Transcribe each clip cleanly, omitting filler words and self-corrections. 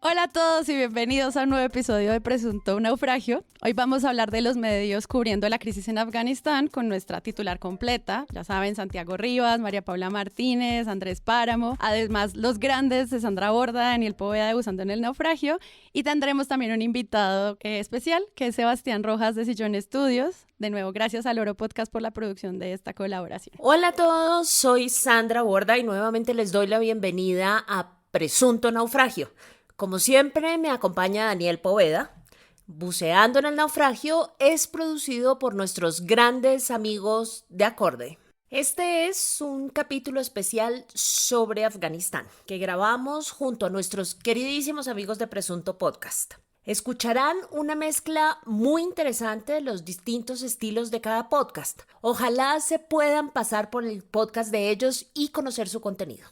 Hola a todos y bienvenidos a un nuevo episodio de Presunto Naufragio. Hoy vamos a hablar de los medios cubriendo la crisis en Afganistán con nuestra titular completa. Ya saben, Santiago Rivas, María Paula Martínez, Andrés Páramo, además los grandes de Sandra Borda, Daniel Poveda de Buscando en el Naufragio, y tendremos también un invitado especial que es Sebastián Rojas de Sillón Estudios. De nuevo, gracias al Oro Podcast por la producción de esta colaboración. Hola a todos, soy Sandra Borda y nuevamente les doy la bienvenida a Presunto Naufragio. Como siempre, me acompaña Daniel Poveda. Buceando en el Naufragio es producido por nuestros grandes amigos de Acorde. Este es un capítulo especial sobre Afganistán que grabamos junto a nuestros queridísimos amigos de Presunto Podcast. Escucharán una mezcla muy interesante de los distintos estilos de cada podcast. Ojalá se puedan pasar por el podcast de ellos y conocer su contenido.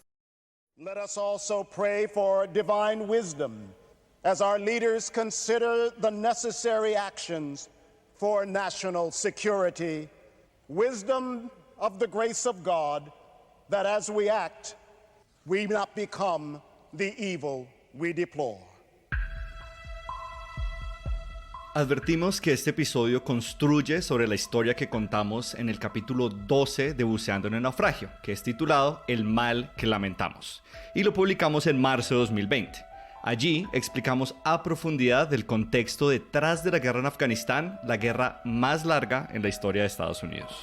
Let us also pray for divine wisdom as our leaders consider the necessary actions for national security. Wisdom of the grace of God, that as we act, we not become the evil we deplore. Advertimos que este episodio construye sobre la historia que contamos en el capítulo 12 de Buceando en el Naufragio, que es titulado El mal que lamentamos, y lo publicamos en marzo de 2020. Allí explicamos a profundidad del contexto detrás de la guerra en Afganistán, la guerra más larga en la historia de Estados Unidos.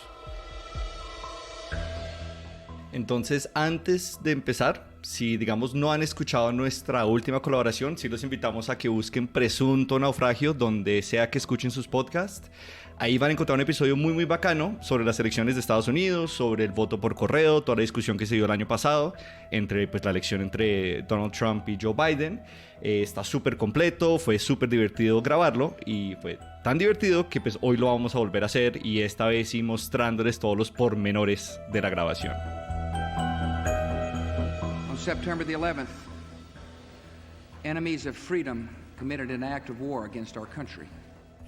Entonces, antes de empezar, si no han escuchado nuestra última colaboración, sí los invitamos a que busquen Presunto Naufragio donde sea que escuchen sus podcasts. Ahí van a encontrar un episodio muy bacano sobre las elecciones de Estados Unidos, sobre el voto por correo, toda la discusión que se dio el año pasado entre la elección entre Donald Trump y Joe Biden. Está súper completo, fue súper divertido grabarlo y fue tan divertido que hoy lo vamos a volver a hacer, y esta vez sí mostrándoles todos los pormenores de la grabación. September the 11th, enemies of freedom committed an act of war against our country.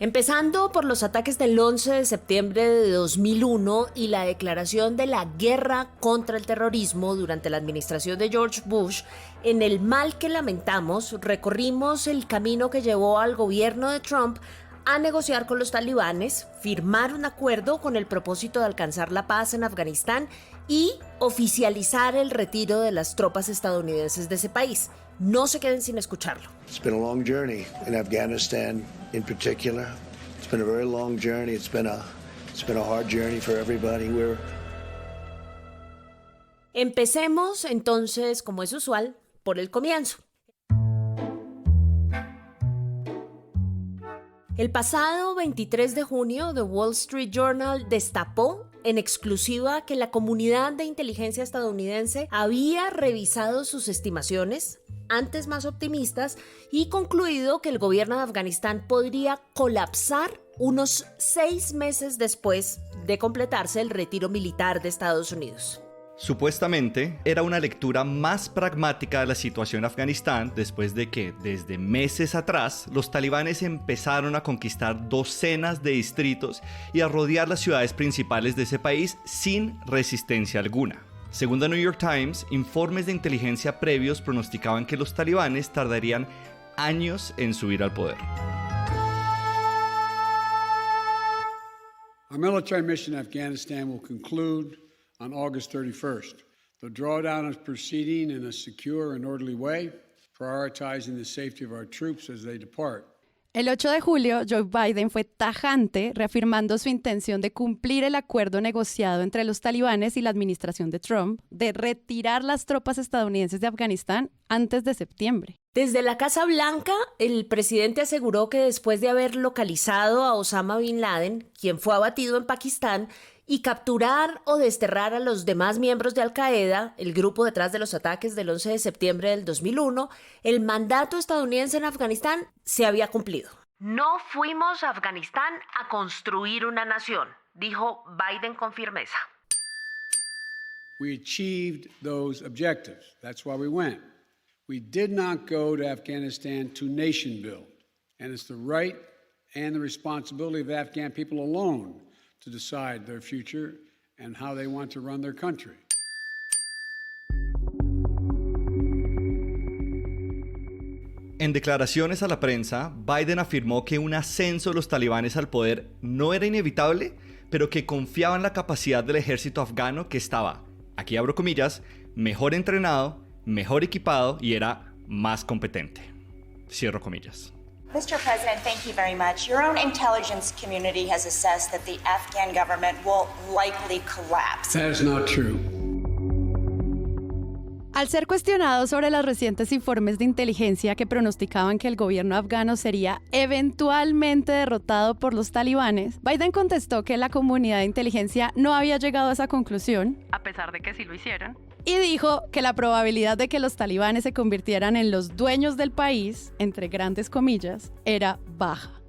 Empezando por los ataques del 11 de septiembre de 2001 y la declaración de la guerra contra el terrorismo durante la administración de George Bush, en el mal que lamentamos, recorrimos el camino que llevó al gobierno de Trump a negociar con los talibanes, firmar un acuerdo con el propósito de alcanzar la paz en Afganistán y oficializar el retiro de las tropas estadounidenses de ese país. No se queden sin escucharlo. It's been a long journey in Afghanistan in particular. It's been a very long journey. It's been a hard journey for everybody. Empecemos entonces, como es usual, por el comienzo. El pasado 23 de junio, The Wall Street Journal destapó en exclusiva que la comunidad de inteligencia estadounidense había revisado sus estimaciones, antes más optimistas, y concluido que el gobierno de Afganistán podría colapsar unos 6 meses después de completarse el retiro militar de Estados Unidos. Supuestamente, era una lectura más pragmática de la situación en Afganistán después de que, desde meses atrás, los talibanes empezaron a conquistar docenas de distritos y a rodear las ciudades principales de ese país sin resistencia alguna. Según The New York Times, informes de inteligencia previos pronosticaban que los talibanes tardarían años en subir al poder. Our military mission in Afghanistan will conclude on August 31st. The drawdown is proceeding in a secure and orderly way, prioritizing the safety of our troops as they depart. El 8 de julio, Joe Biden fue tajante, reafirmando su intención de cumplir el acuerdo negociado entre los talibanes y la administración de Trump de retirar las tropas estadounidenses de Afganistán antes de septiembre. Desde la Casa Blanca, el presidente aseguró que después de haber localizado a Osama Bin Laden, quien fue abatido en Pakistán, y capturar o desterrar a los demás miembros de Al-Qaeda, el grupo detrás de los ataques del 11 de septiembre del 2001, el mandato estadounidense en Afganistán se había cumplido. No fuimos a Afganistán a construir una nación, dijo Biden con firmeza. We achieved those objectives. That's why we went. We did not go to Afghanistan to nation build, and it's the right and the responsibility of the Afghan people alone to decide their future and how they want to run their country. En declaraciones a la prensa, Biden afirmó que un ascenso de los talibanes al poder no era inevitable, pero que confiaba en la capacidad del ejército afgano que estaba, aquí abro comillas, mejor entrenado, mejor equipado y era más competente. Cierro comillas. Mr. President, thank you very much. Your own intelligence community has assessed that the Afghan government will likely collapse. That is not true. Al ser cuestionado sobre los recientes informes de inteligencia que pronosticaban que el gobierno afgano sería eventualmente derrotado por los talibanes, Biden contestó que la comunidad de inteligencia no había llegado a esa conclusión, a pesar de que sí lo hicieron, y dijo que la probabilidad de que los talibanes se convirtieran en los dueños del país, entre grandes comillas, era baja.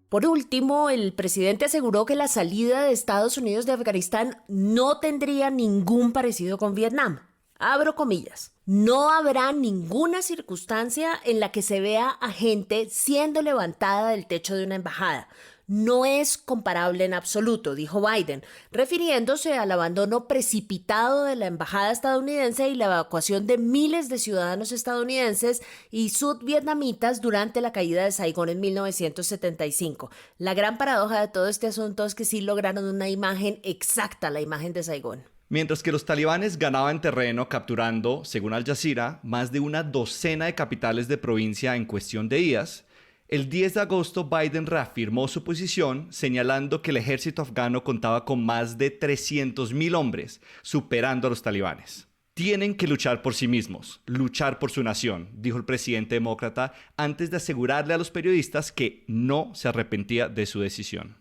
Por último, el presidente aseguró que la salida de Estados Unidos de Afganistán no tendría ningún parecido con Vietnam. Abro comillas. No habrá ninguna circunstancia en la que se vea a gente siendo levantada del techo de una embajada. No es comparable en absoluto, dijo Biden, refiriéndose al abandono precipitado de la embajada estadounidense y la evacuación de miles de ciudadanos estadounidenses y sudvietnamitas durante la caída de Saigón en 1975. La gran paradoja de todo este asunto es que sí lograron una imagen exacta, la imagen de Saigón. Mientras que los talibanes ganaban terreno capturando, según Al Jazeera, más de una docena de capitales de provincia en cuestión de días, el 10 de agosto Biden reafirmó su posición señalando que el ejército afgano contaba con más de 300.000 hombres, superando a los talibanes. Tienen que luchar por sí mismos, luchar por su nación, dijo el presidente demócrata antes de asegurarle a los periodistas que no se arrepentía de su decisión.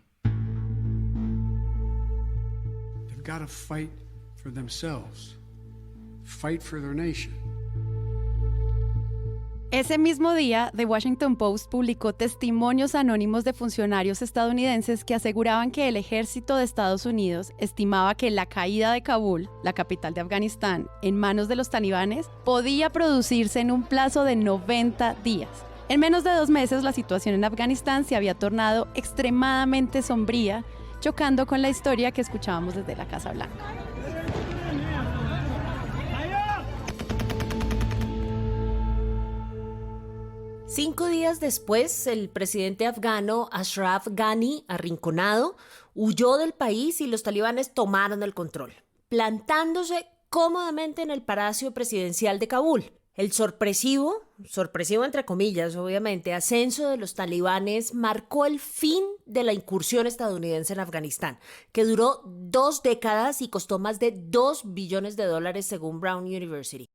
They've got to fight for themselves, fight for their nation. Ese mismo día, The Washington Post publicó testimonios anónimos de funcionarios estadounidenses que aseguraban que el ejército de Estados Unidos estimaba que la caída de Kabul, la capital de Afganistán, en manos de los talibanes, podía producirse en un plazo de 90 días. En menos de 2 meses, la situación en Afganistán se había tornado extremadamente sombría, chocando con la historia que escuchábamos desde la Casa Blanca. Cinco días después, el presidente afgano Ashraf Ghani, arrinconado, huyó del país y los talibanes tomaron el control, plantándose cómodamente en el Palacio Presidencial de Kabul. El sorpresivo entre comillas, obviamente, ascenso de los talibanes marcó el fin de la incursión estadounidense en Afganistán, que duró 2 décadas y costó más de $2 billones según Brown University.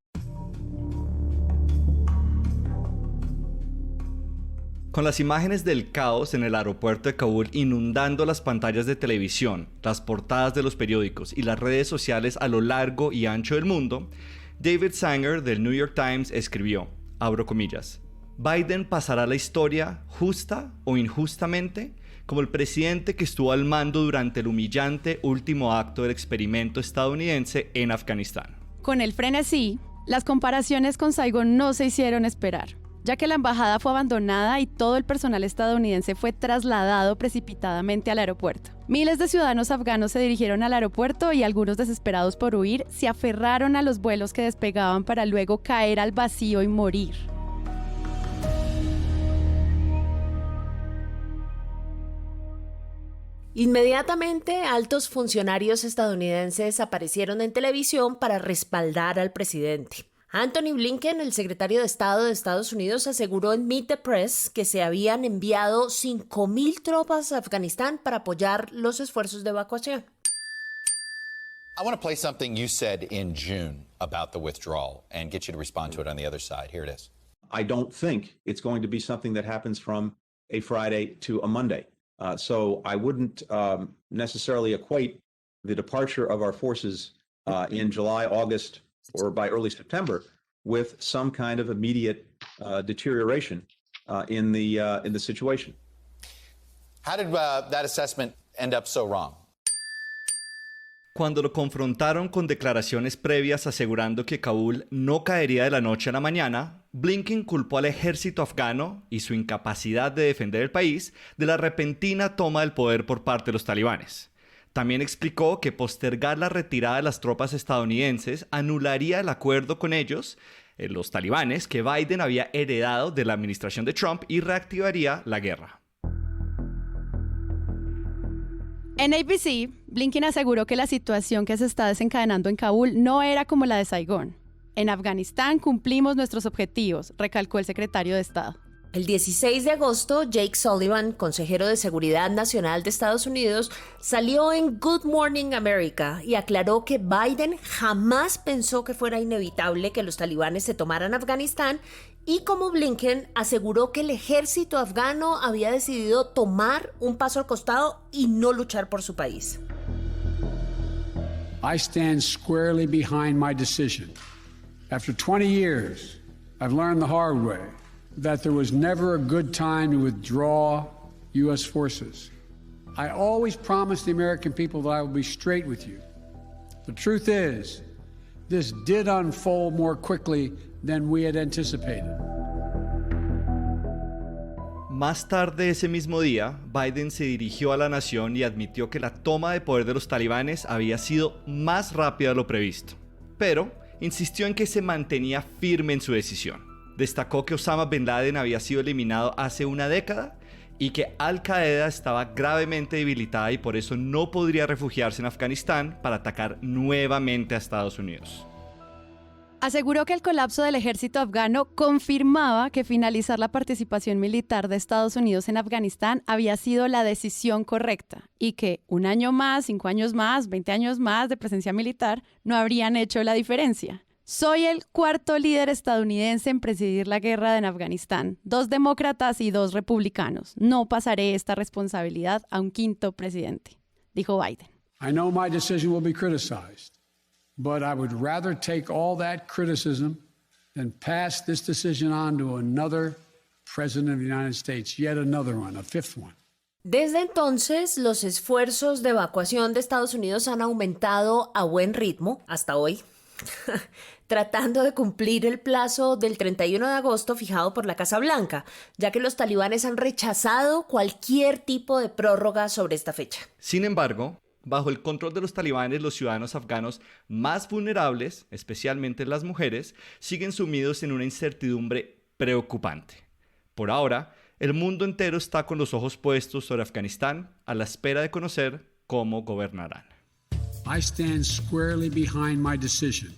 Con las imágenes del caos en el aeropuerto de Kabul inundando las pantallas de televisión, las portadas de los periódicos y las redes sociales a lo largo y ancho del mundo, David Sanger del New York Times escribió, abro comillas, Biden pasará a la historia, justa o injustamente, como el presidente que estuvo al mando durante el humillante último acto del experimento estadounidense en Afganistán. Con el frenesí, las comparaciones con Saigón no se hicieron esperar, ya que la embajada fue abandonada y todo el personal estadounidense fue trasladado precipitadamente al aeropuerto. Miles de ciudadanos afganos se dirigieron al aeropuerto y algunos, desesperados por huir, se aferraron a los vuelos que despegaban para luego caer al vacío y morir. Inmediatamente, altos funcionarios estadounidenses aparecieron en televisión para respaldar al presidente. Anthony Blinken, el secretario de Estado de Estados Unidos, aseguró en Meet the Press que se habían enviado 5,000 tropas a Afganistán para apoyar los esfuerzos de evacuación. I want to play something you said in June about the withdrawal and get you to respond to it on the other side. Here it is. I don't think it's going to be something that happens from a Friday to a Monday. So I wouldn't necessarily equate the departure of our forces in July, August, or by early September with some kind of immediate deterioration in the situation. How did that assessment end up so wrong? Cuando lo confrontaron con declaraciones previas asegurando que Kabul no caería de la noche a la mañana, Blinken culpó al ejército afgano y su incapacidad de defender el país de la repentina toma del poder por parte de los talibanes. También explicó que postergar la retirada de las tropas estadounidenses anularía el acuerdo con ellos los talibanes, que Biden había heredado de la administración de Trump y reactivaría la guerra. En ABC, Blinken aseguró que la situación que se está desencadenando en Kabul no era como la de Saigón. En Afganistán cumplimos nuestros objetivos, recalcó el secretario de Estado. El 16 de agosto, Jake Sullivan, consejero de Seguridad Nacional de Estados Unidos, salió en Good Morning America y aclaró que Biden jamás pensó que fuera inevitable que los talibanes se tomaran Afganistán y, como Blinken, aseguró que el ejército afgano había decidido tomar un paso al costado y no luchar por su país. I stand squarely behind my decision. After 20 years, I've learned the hard way that there was never a good time to withdraw U.S. forces. I always promised the American people that I would be straight with you. The truth is, this did unfold more quickly than we had anticipated. Más tarde ese mismo día, Biden se dirigió a la nación y admitió que la toma de poder de los talibanes había sido más rápida de lo previsto, pero insistió en que se mantenía firme en su decisión. Destacó que Osama Bin Laden había sido eliminado hace una década y que Al-Qaeda estaba gravemente debilitada y por eso no podría refugiarse en Afganistán para atacar nuevamente a Estados Unidos. Aseguró que el colapso del ejército afgano confirmaba que finalizar la participación militar de Estados Unidos en Afganistán había sido la decisión correcta y que un año más, 5 años más, 20 años más de presencia militar no habrían hecho la diferencia. Soy el cuarto líder estadounidense en presidir la guerra en Afganistán. 2 demócratas y 2 republicanos. No pasaré esta responsabilidad a un quinto presidente, dijo Biden. I know my decision will be criticized, but I would rather take all that criticism than pass this decision on to another president of the United States, yet another one, a 5th one. Desde entonces, los esfuerzos de evacuación de Estados Unidos han aumentado a buen ritmo hasta hoy, tratando de cumplir el plazo del 31 de agosto fijado por la Casa Blanca, ya que los talibanes han rechazado cualquier tipo de prórroga sobre esta fecha. Sin embargo, bajo el control de los talibanes, los ciudadanos afganos más vulnerables, especialmente las mujeres, siguen sumidos en una incertidumbre preocupante. Por ahora, el mundo entero está con los ojos puestos sobre Afganistán a la espera de conocer cómo gobernarán. I stand squarely behind my decision.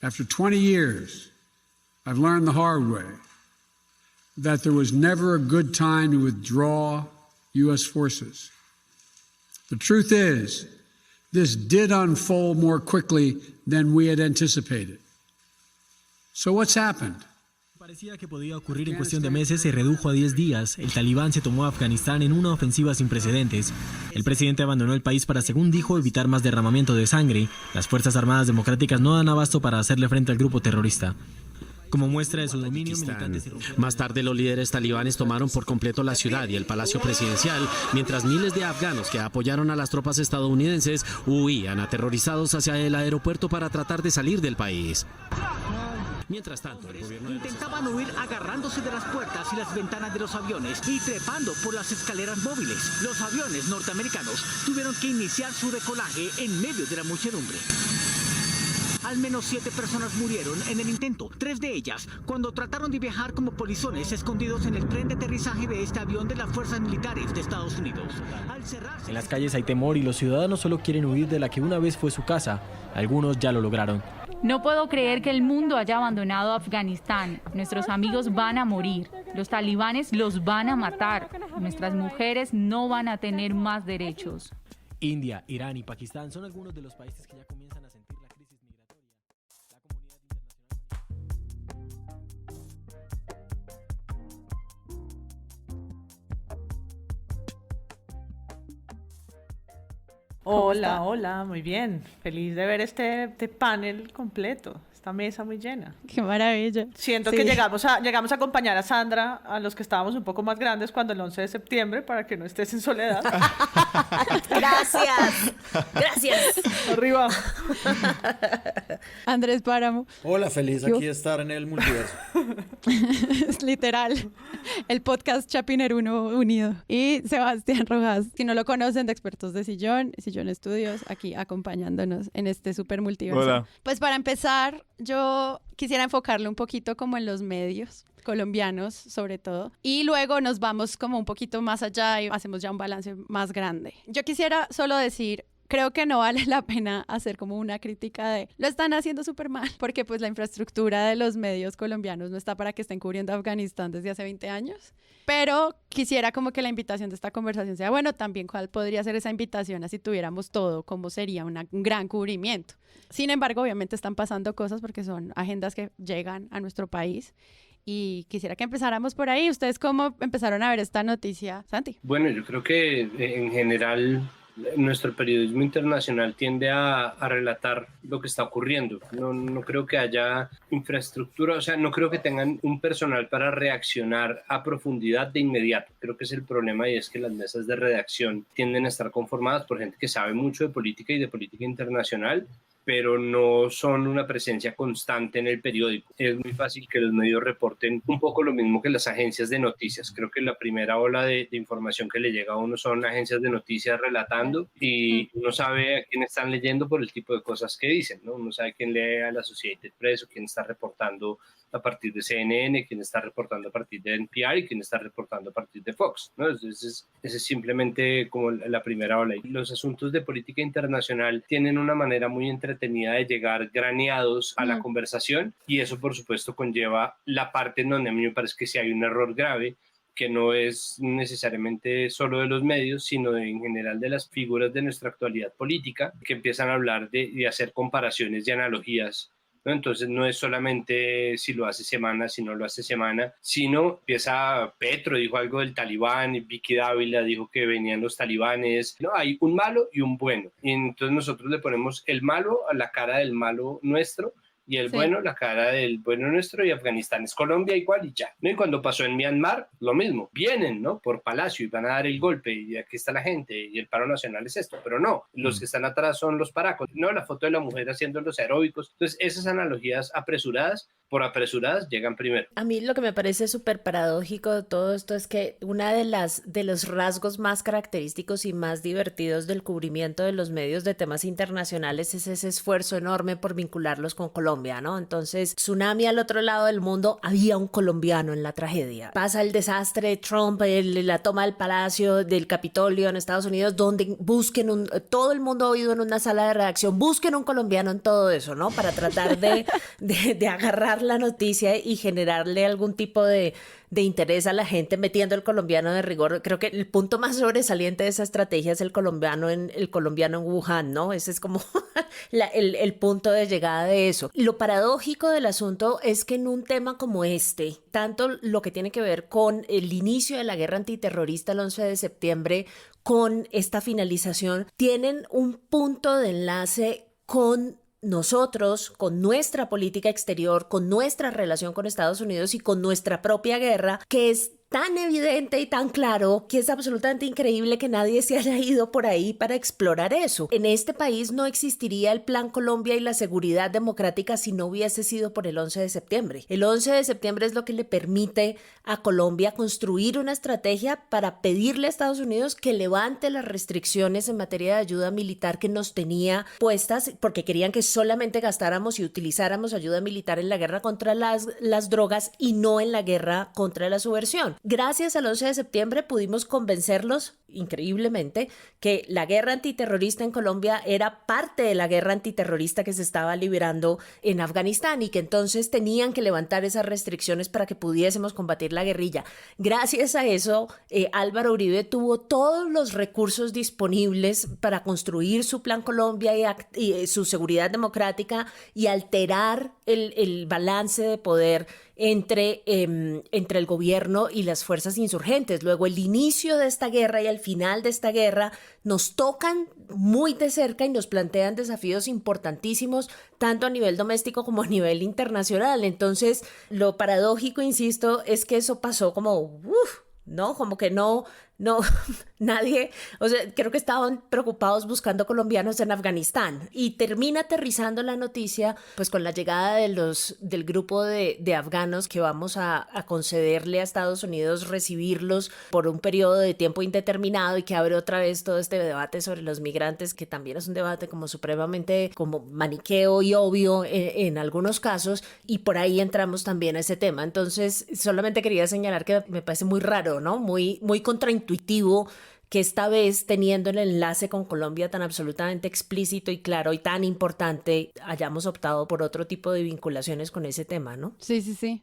After 20 years, I've learned the hard way that there was never a good time to withdraw U.S. forces. The truth is, this did unfold more quickly than we had anticipated. So what's happened? Parecía que podía ocurrir en cuestión de meses, se redujo a 10 días. El talibán se tomó a Afganistán en una ofensiva sin precedentes. El presidente abandonó el país para, según dijo, evitar más derramamiento de sangre. Las Fuerzas Armadas Democráticas no dan abasto para hacerle frente al grupo terrorista. Como muestra de su dominio, militantes... Más tarde, los líderes talibanes tomaron por completo la ciudad y el palacio presidencial, mientras miles de afganos que apoyaron a las tropas estadounidenses huían aterrorizados hacia el aeropuerto para tratar de salir del país. Mientras tanto, el gobierno intentaban huir agarrándose de las puertas y las ventanas de los aviones y trepando por las escaleras móviles. Los aviones norteamericanos tuvieron que iniciar su decolaje en medio de la muchedumbre. Al menos 7 personas murieron en el intento, 3 de ellas cuando trataron de viajar como polizones escondidos en el tren de aterrizaje de este avión de las fuerzas militares de Estados Unidos. En las calles hay temor y los ciudadanos solo quieren huir de la que una vez fue su casa. Algunos ya lo lograron. No puedo creer que el mundo haya abandonado a Afganistán. Nuestros amigos van a morir. Los talibanes los van a matar. Nuestras mujeres no van a tener más derechos. India, Irán y Pakistán son algunos de los países que ya comienzan a sentir la crisis migratoria. La comunidad Hola, hola, muy bien. Feliz de ver este panel completo, esta mesa muy llena. Qué maravilla. Siento que llegamos a acompañar a Sandra, a los que estábamos un poco más grandes cuando el 11 de septiembre, para que no estés en soledad. Gracias. Arriba. Andrés Páramo. Hola, feliz aquí de estar en el multiverso. Es literal, el podcast Chapineruno unido. Y Sebastián Rojas, si no lo conocen, de Expertos de Sillón Estudios, aquí acompañándonos en este super multiverso. Hola. Pues para empezar, yo quisiera enfocarlo un poquito como en los medios colombianos sobre todo, y luego nos vamos como un poquito más allá y hacemos ya un balance más grande. Yo quisiera solo decir, creo que no vale la pena hacer como una crítica de lo están haciendo súper mal, porque pues la infraestructura de los medios colombianos no está para que estén cubriendo Afganistán desde hace 20 años, pero quisiera como que la invitación de esta conversación sea, bueno, también cuál podría ser esa invitación a si tuviéramos todo, cómo sería un gran cubrimiento. Sin embargo, obviamente están pasando cosas porque son agendas que llegan a nuestro país. Y quisiera que empezáramos por ahí. ¿Ustedes cómo empezaron a ver esta noticia, Santi? Bueno, yo creo que en general nuestro periodismo internacional tiende a relatar lo que está ocurriendo. No creo que haya infraestructura, o sea, no creo que tengan un personal para reaccionar a profundidad de inmediato. Creo que es el problema, y es que las mesas de redacción tienden a estar conformadas por gente que sabe mucho de política y de política internacional, pero no son una presencia constante en el periódico. Es muy fácil que los medios reporten un poco lo mismo que las agencias de noticias. Creo que la primera ola de información que le llega a uno son agencias de noticias relatando, y uno sabe a quién están leyendo por el tipo de cosas que dicen, ¿no? Uno sabe quién lee a la Associated Press o quién está reportando a partir de CNN, quién está reportando a partir de NPR y quién está reportando a partir de Fox, ¿no? Ese es simplemente como la primera ola. Y los asuntos de política internacional tienen una manera muy entretenida de llegar graneados a la conversación, y eso por supuesto conlleva la parte en donde a mí me parece que sí hay un error grave, que no es necesariamente solo de los medios, sino en general de las figuras de nuestra actualidad política, que empiezan a hablar de hacer comparaciones y analogías, ¿no? Entonces no es solamente si lo hace semana, si no lo hace semana, sino empieza Petro, dijo algo del talibán, y Vicky Dávila dijo que venían los talibanes. No, hay un malo y un bueno, y entonces nosotros le ponemos el malo a la cara del malo nuestro, y el bueno, la cara del bueno nuestro, y Afganistán es Colombia igual y ya, ¿no? Y cuando pasó en Myanmar, lo mismo, vienen, ¿no? Por Palacio y van a dar el golpe, y aquí está la gente, y el paro nacional es esto, pero no, los que están atrás son los paracos, no, la foto de la mujer haciendo los aeróbicos. Entonces esas analogías apresuradas, por apresuradas, llegan primero. A mí lo que me parece súper paradójico de todo esto es que una de los rasgos más característicos y más divertidos del cubrimiento de los medios de temas internacionales es ese esfuerzo enorme por vincularlos con Colombia, ¿no? Entonces, tsunami al otro lado del mundo, había un colombiano en la tragedia. Pasa el desastre de Trump, la toma del Palacio, del Capitolio en Estados Unidos, donde busquen todo el mundo ha oído en una sala de redacción, busquen un colombiano en todo eso, ¿no? Para tratar de agarrar la noticia y generarle algún tipo de interés a la gente metiendo el colombiano de rigor. Creo que el punto más sobresaliente de esa estrategia es el colombiano en Wuhan, ¿no? Ese es como el punto de llegada de eso. Lo paradójico del asunto es que en un tema como este, tanto lo que tiene que ver con el inicio de la guerra antiterrorista el 11 de septiembre, con esta finalización, tienen un punto de enlace con nosotros, con nuestra política exterior, con nuestra relación con Estados Unidos y con nuestra propia guerra, que es tan evidente y tan claro que es absolutamente increíble que nadie se haya ido por ahí para explorar eso. En este país no existiría el Plan Colombia y la seguridad democrática si no hubiese sido por el 11 de septiembre. El 11 de septiembre es lo que le permite a Colombia construir una estrategia para pedirle a Estados Unidos que levante las restricciones en materia de ayuda militar que nos tenía puestas, porque querían que solamente gastáramos y utilizáramos ayuda militar en la guerra contra las drogas y no en la guerra contra la subversión. Gracias al 11 de septiembre pudimos convencerlos, increíblemente, que la guerra antiterrorista en Colombia era parte de la guerra antiterrorista que se estaba librando en Afganistán, y que entonces tenían que levantar esas restricciones para que pudiésemos combatir la guerrilla. Gracias a eso, Álvaro Uribe tuvo todos los recursos disponibles para construir su Plan Colombia y su seguridad democrática y alterar el balance de poder entre el gobierno y las fuerzas insurgentes. Luego, el inicio de esta guerra y el final de esta guerra nos tocan muy de cerca y nos plantean desafíos importantísimos, tanto a nivel doméstico como a nivel internacional. Entonces, lo paradójico, insisto, es que eso pasó como, ¿no? Como que no no, nadie, o sea, creo que estaban preocupados buscando colombianos en Afganistán y termina aterrizando la noticia pues con la llegada del grupo de afganos que vamos a concederle a Estados Unidos recibirlos por un periodo de tiempo indeterminado y que abre otra vez todo este debate sobre los migrantes, que también es un debate como supremamente como maniqueo y obvio en algunos casos, y por ahí entramos también a ese tema. Entonces solamente quería señalar que me parece muy raro, ¿no? Muy contraintuitivo que esta vez, teniendo el enlace con Colombia tan absolutamente explícito y claro y tan importante, hayamos optado por otro tipo de vinculaciones con ese tema, ¿no? Sí,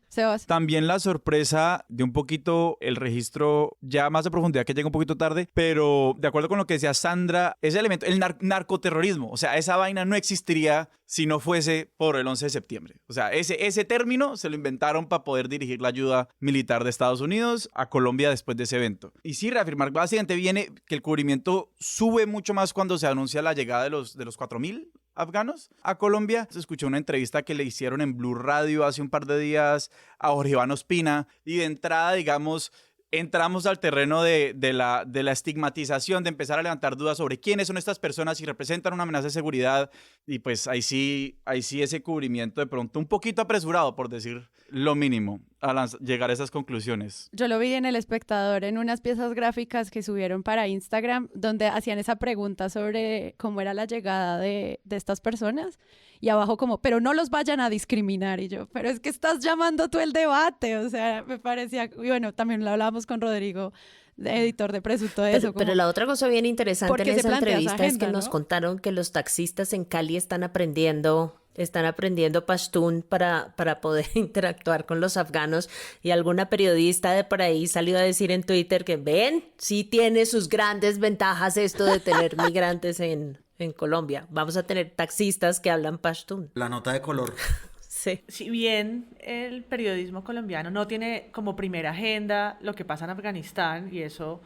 Sebas. También la sorpresa de un poquito el registro ya más de profundidad que llega un poquito tarde, pero de acuerdo con lo que decía Sandra, ese elemento, el narcoterrorismo, o sea, esa vaina no existiría si no fuese por el 11 de septiembre. O sea, ese término se lo inventaron para poder dirigir la ayuda militar de Estados Unidos a Colombia después de ese evento. Y sí, reafirmar básicamente viene que el cubrimiento sube mucho más cuando se anuncia la llegada de los 4.000 afganos a Colombia. Se escuchó una entrevista que le hicieron en Blue Radio hace un par de días a Jorge Iván Ospina y de entrada, digamos, entramos al terreno de la estigmatización, de empezar a levantar dudas sobre quiénes son estas personas, si representan una amenaza de seguridad, y pues ahí sí ese cubrimiento de pronto un poquito apresurado, por decir lo mínimo, a llegar a esas conclusiones. Yo lo vi en El Espectador en unas piezas gráficas que subieron para Instagram, donde hacían esa pregunta sobre cómo era la llegada de estas personas, y abajo como, pero no los vayan a discriminar, y yo, pero es que estás llamando tú el debate, o sea, me parecía, y bueno, también lo hablábamos con Rodrigo, editor de Presunto de eso. Pero la otra cosa bien interesante en esa entrevista agenda, es que nos contaron que los taxistas en Cali están aprendiendo pastún para poder interactuar con los afganos, y alguna periodista de por ahí salió a decir en Twitter que ven, sí tiene sus grandes ventajas esto de tener migrantes en Colombia. Vamos a tener taxistas que hablan pastún. La nota de color. Sí. Si bien el periodismo colombiano no tiene como primera agenda lo que pasa en Afganistán, y eso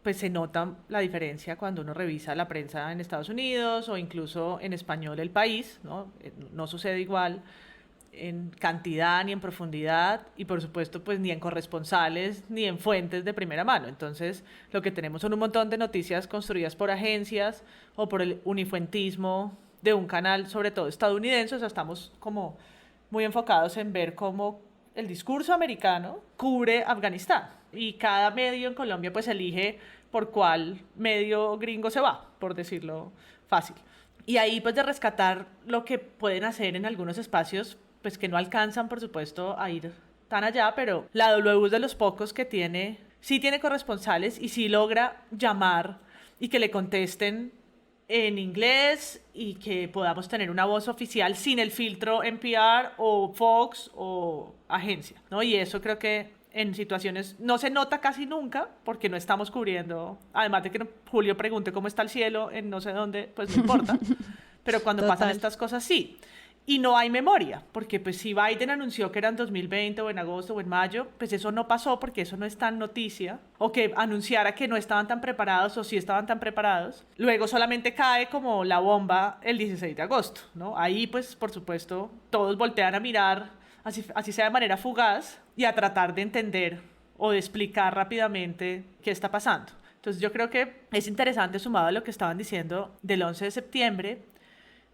pues se nota la diferencia cuando uno revisa la prensa en Estados Unidos o incluso en español El País, ¿no? No sucede igual en cantidad ni en profundidad, y por supuesto pues ni en corresponsales ni en fuentes de primera mano. Entonces lo que tenemos son un montón de noticias construidas por agencias o por el unifuentismo de un canal, sobre todo estadounidense. O sea, estamos como muy enfocados en ver cómo el discurso americano cubre Afganistán, y cada medio en Colombia pues elige por cuál medio gringo se va, por decirlo fácil. Y ahí pues de rescatar lo que pueden hacer en algunos espacios pues que no alcanzan por supuesto a ir tan allá, pero la W es de los pocos que sí tiene corresponsales y sí logra llamar y que le contesten en inglés, y que podamos tener una voz oficial sin el filtro NPR o Fox o agencia, ¿no? Y eso creo que en situaciones no se nota casi nunca, porque no estamos cubriendo, además de que Julio pregunte cómo está el cielo en no sé dónde, pues no importa, pero cuando pasan estas cosas sí. Y no hay memoria, porque pues si Biden anunció que era en 2020 o en agosto o en mayo, pues eso no pasó, porque eso no es tan noticia, o que anunciara que no estaban tan preparados o sí estaban tan preparados. Luego solamente cae como la bomba el 16 de agosto, ¿no? Ahí pues por supuesto todos voltean a mirar, así sea de manera fugaz, y a tratar de entender o de explicar rápidamente qué está pasando. Entonces yo creo que es interesante, sumado a lo que estaban diciendo del 11 de septiembre,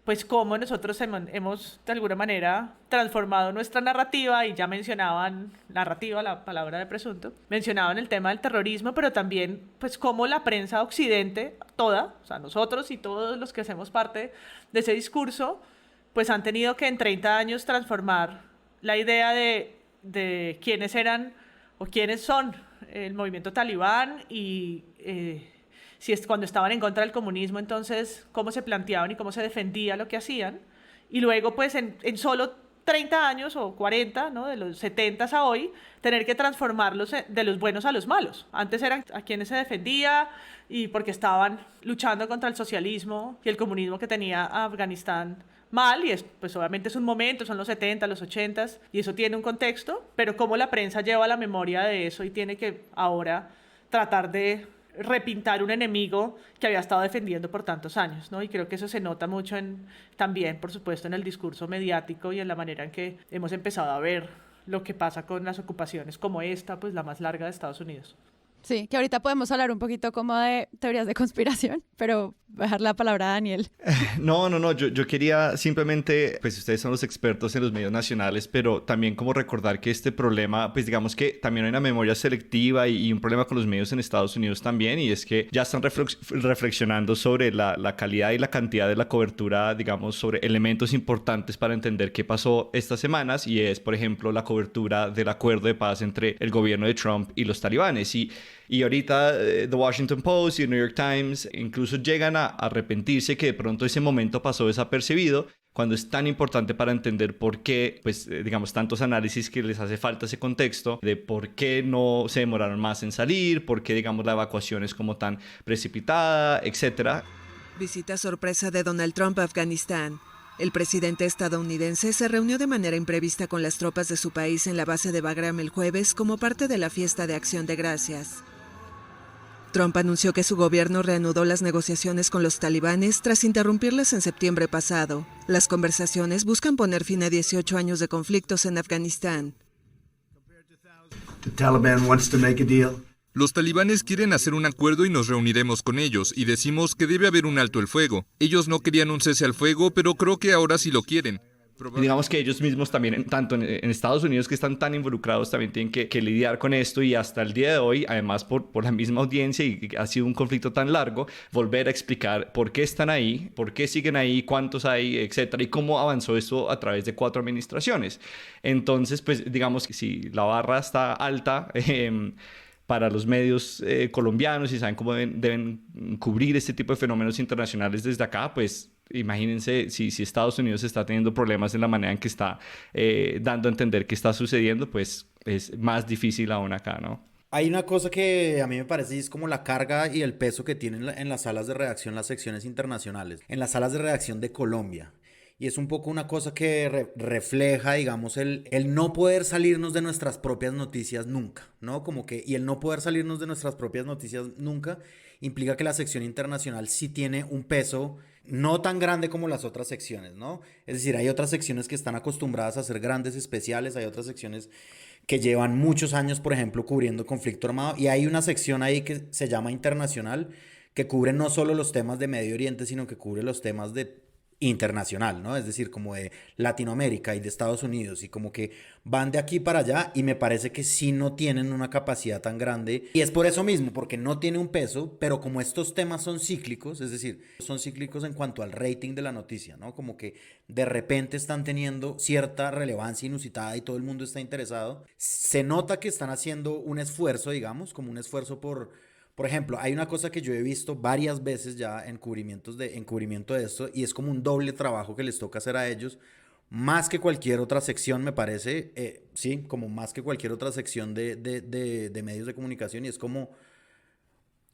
pues cómo nosotros hemos de alguna manera transformado nuestra narrativa, y ya mencionaban narrativa, la palabra de Presunto, mencionaban el tema del terrorismo, pero también pues cómo la prensa occidente, toda, o sea, nosotros y todos los que hacemos parte de ese discurso, pues han tenido que en 30 años transformar la idea de quiénes eran o quiénes son el movimiento talibán, y si es cuando estaban en contra del comunismo, entonces cómo se planteaban y cómo se defendía lo que hacían, y luego pues en solo 30 años o 40, ¿no? De los 70 a hoy, tener que transformarlos de los buenos a los malos. Antes eran a quienes se defendía y porque estaban luchando contra el socialismo y el comunismo que tenía Afganistán mal, y pues obviamente es un momento, son los 70, los 80, y eso tiene un contexto, pero cómo la prensa lleva la memoria de eso y tiene que ahora tratar de repintar un enemigo que había estado defendiendo por tantos años, ¿no? Y creo que eso se nota mucho también, por supuesto, en el discurso mediático y en la manera en que hemos empezado a ver lo que pasa con las ocupaciones como esta, pues la más larga de Estados Unidos. Sí, que ahorita podemos hablar un poquito como de teorías de conspiración, pero voy a dejar la palabra a Daniel. No, yo quería simplemente, pues ustedes son los expertos en los medios nacionales, pero también como recordar que este problema, pues digamos que también hay una memoria selectiva y un problema con los medios en Estados Unidos también, y es que ya están reflexionando sobre la calidad y la cantidad de la cobertura, digamos, sobre elementos importantes para entender qué pasó estas semanas, y es, por ejemplo, la cobertura del acuerdo de paz entre el gobierno de Trump y los talibanes. Y ahorita The Washington Post y el New York Times incluso llegan a arrepentirse que de pronto ese momento pasó desapercibido, cuando es tan importante para entender por qué, pues digamos, tantos análisis que les hace falta ese contexto de por qué no se demoraron más en salir, por qué, digamos, la evacuación es como tan precipitada, etcétera. Visita sorpresa de Donald Trump a Afganistán. El presidente estadounidense se reunió de manera imprevista con las tropas de su país en la base de Bagram el jueves como parte de la fiesta de Acción de Gracias. Trump anunció que su gobierno reanudó las negociaciones con los talibanes tras interrumpirlas en septiembre pasado. Las conversaciones buscan poner fin a 18 años de conflictos en Afganistán. The Taliban wants to make a deal. Los talibanes quieren hacer un acuerdo y nos reuniremos con ellos y decimos que debe haber un alto el fuego. Ellos no querían un cese al fuego, pero creo que ahora sí lo quieren. Y digamos que ellos mismos también, tanto en Estados Unidos, que están tan involucrados, también tienen que lidiar con esto, y hasta el día de hoy, además por la misma audiencia, y ha sido un conflicto tan largo, volver a explicar por qué están ahí, por qué siguen ahí, cuántos hay, etcétera, y cómo avanzó esto a través de 4 administraciones. Entonces, pues digamos que si la barra está alta para los medios colombianos y saben cómo deben cubrir este tipo de fenómenos internacionales desde acá, pues imagínense si Estados Unidos está teniendo problemas en la manera en que está dando a entender qué está sucediendo, pues es más difícil aún acá, ¿no? Hay una cosa que a mí me parece y es como la carga y el peso que tienen en las salas de redacción las secciones internacionales, en las salas de redacción de Colombia. Y es un poco una cosa que refleja, digamos, el no poder salirnos de nuestras propias noticias nunca, ¿no? Como que, y el no poder salirnos de nuestras propias noticias nunca implica que la sección internacional sí tiene un peso no tan grande como las otras secciones, ¿no? Es decir, hay otras secciones que están acostumbradas a hacer grandes especiales, hay otras secciones que llevan muchos años, por ejemplo, cubriendo conflicto armado, y hay una sección ahí que se llama internacional, que cubre no solo los temas de Medio Oriente, sino que cubre los temas de internacional, ¿no? Es decir, como de Latinoamérica y de Estados Unidos, y como que van de aquí para allá, y me parece que sí no tienen una capacidad tan grande, y es por eso mismo, porque no tiene un peso, pero como estos temas son cíclicos, es decir, son cíclicos en cuanto al rating de la noticia, ¿no? Como que de repente están teniendo cierta relevancia inusitada y todo el mundo está interesado, se nota que están haciendo un esfuerzo, digamos, como un esfuerzo por ejemplo, hay una cosa que yo he visto varias veces ya en cubrimiento de esto, y es como un doble trabajo que les toca hacer a ellos, más que cualquier otra sección, me parece, sí, como más que cualquier otra sección de medios de comunicación, y es como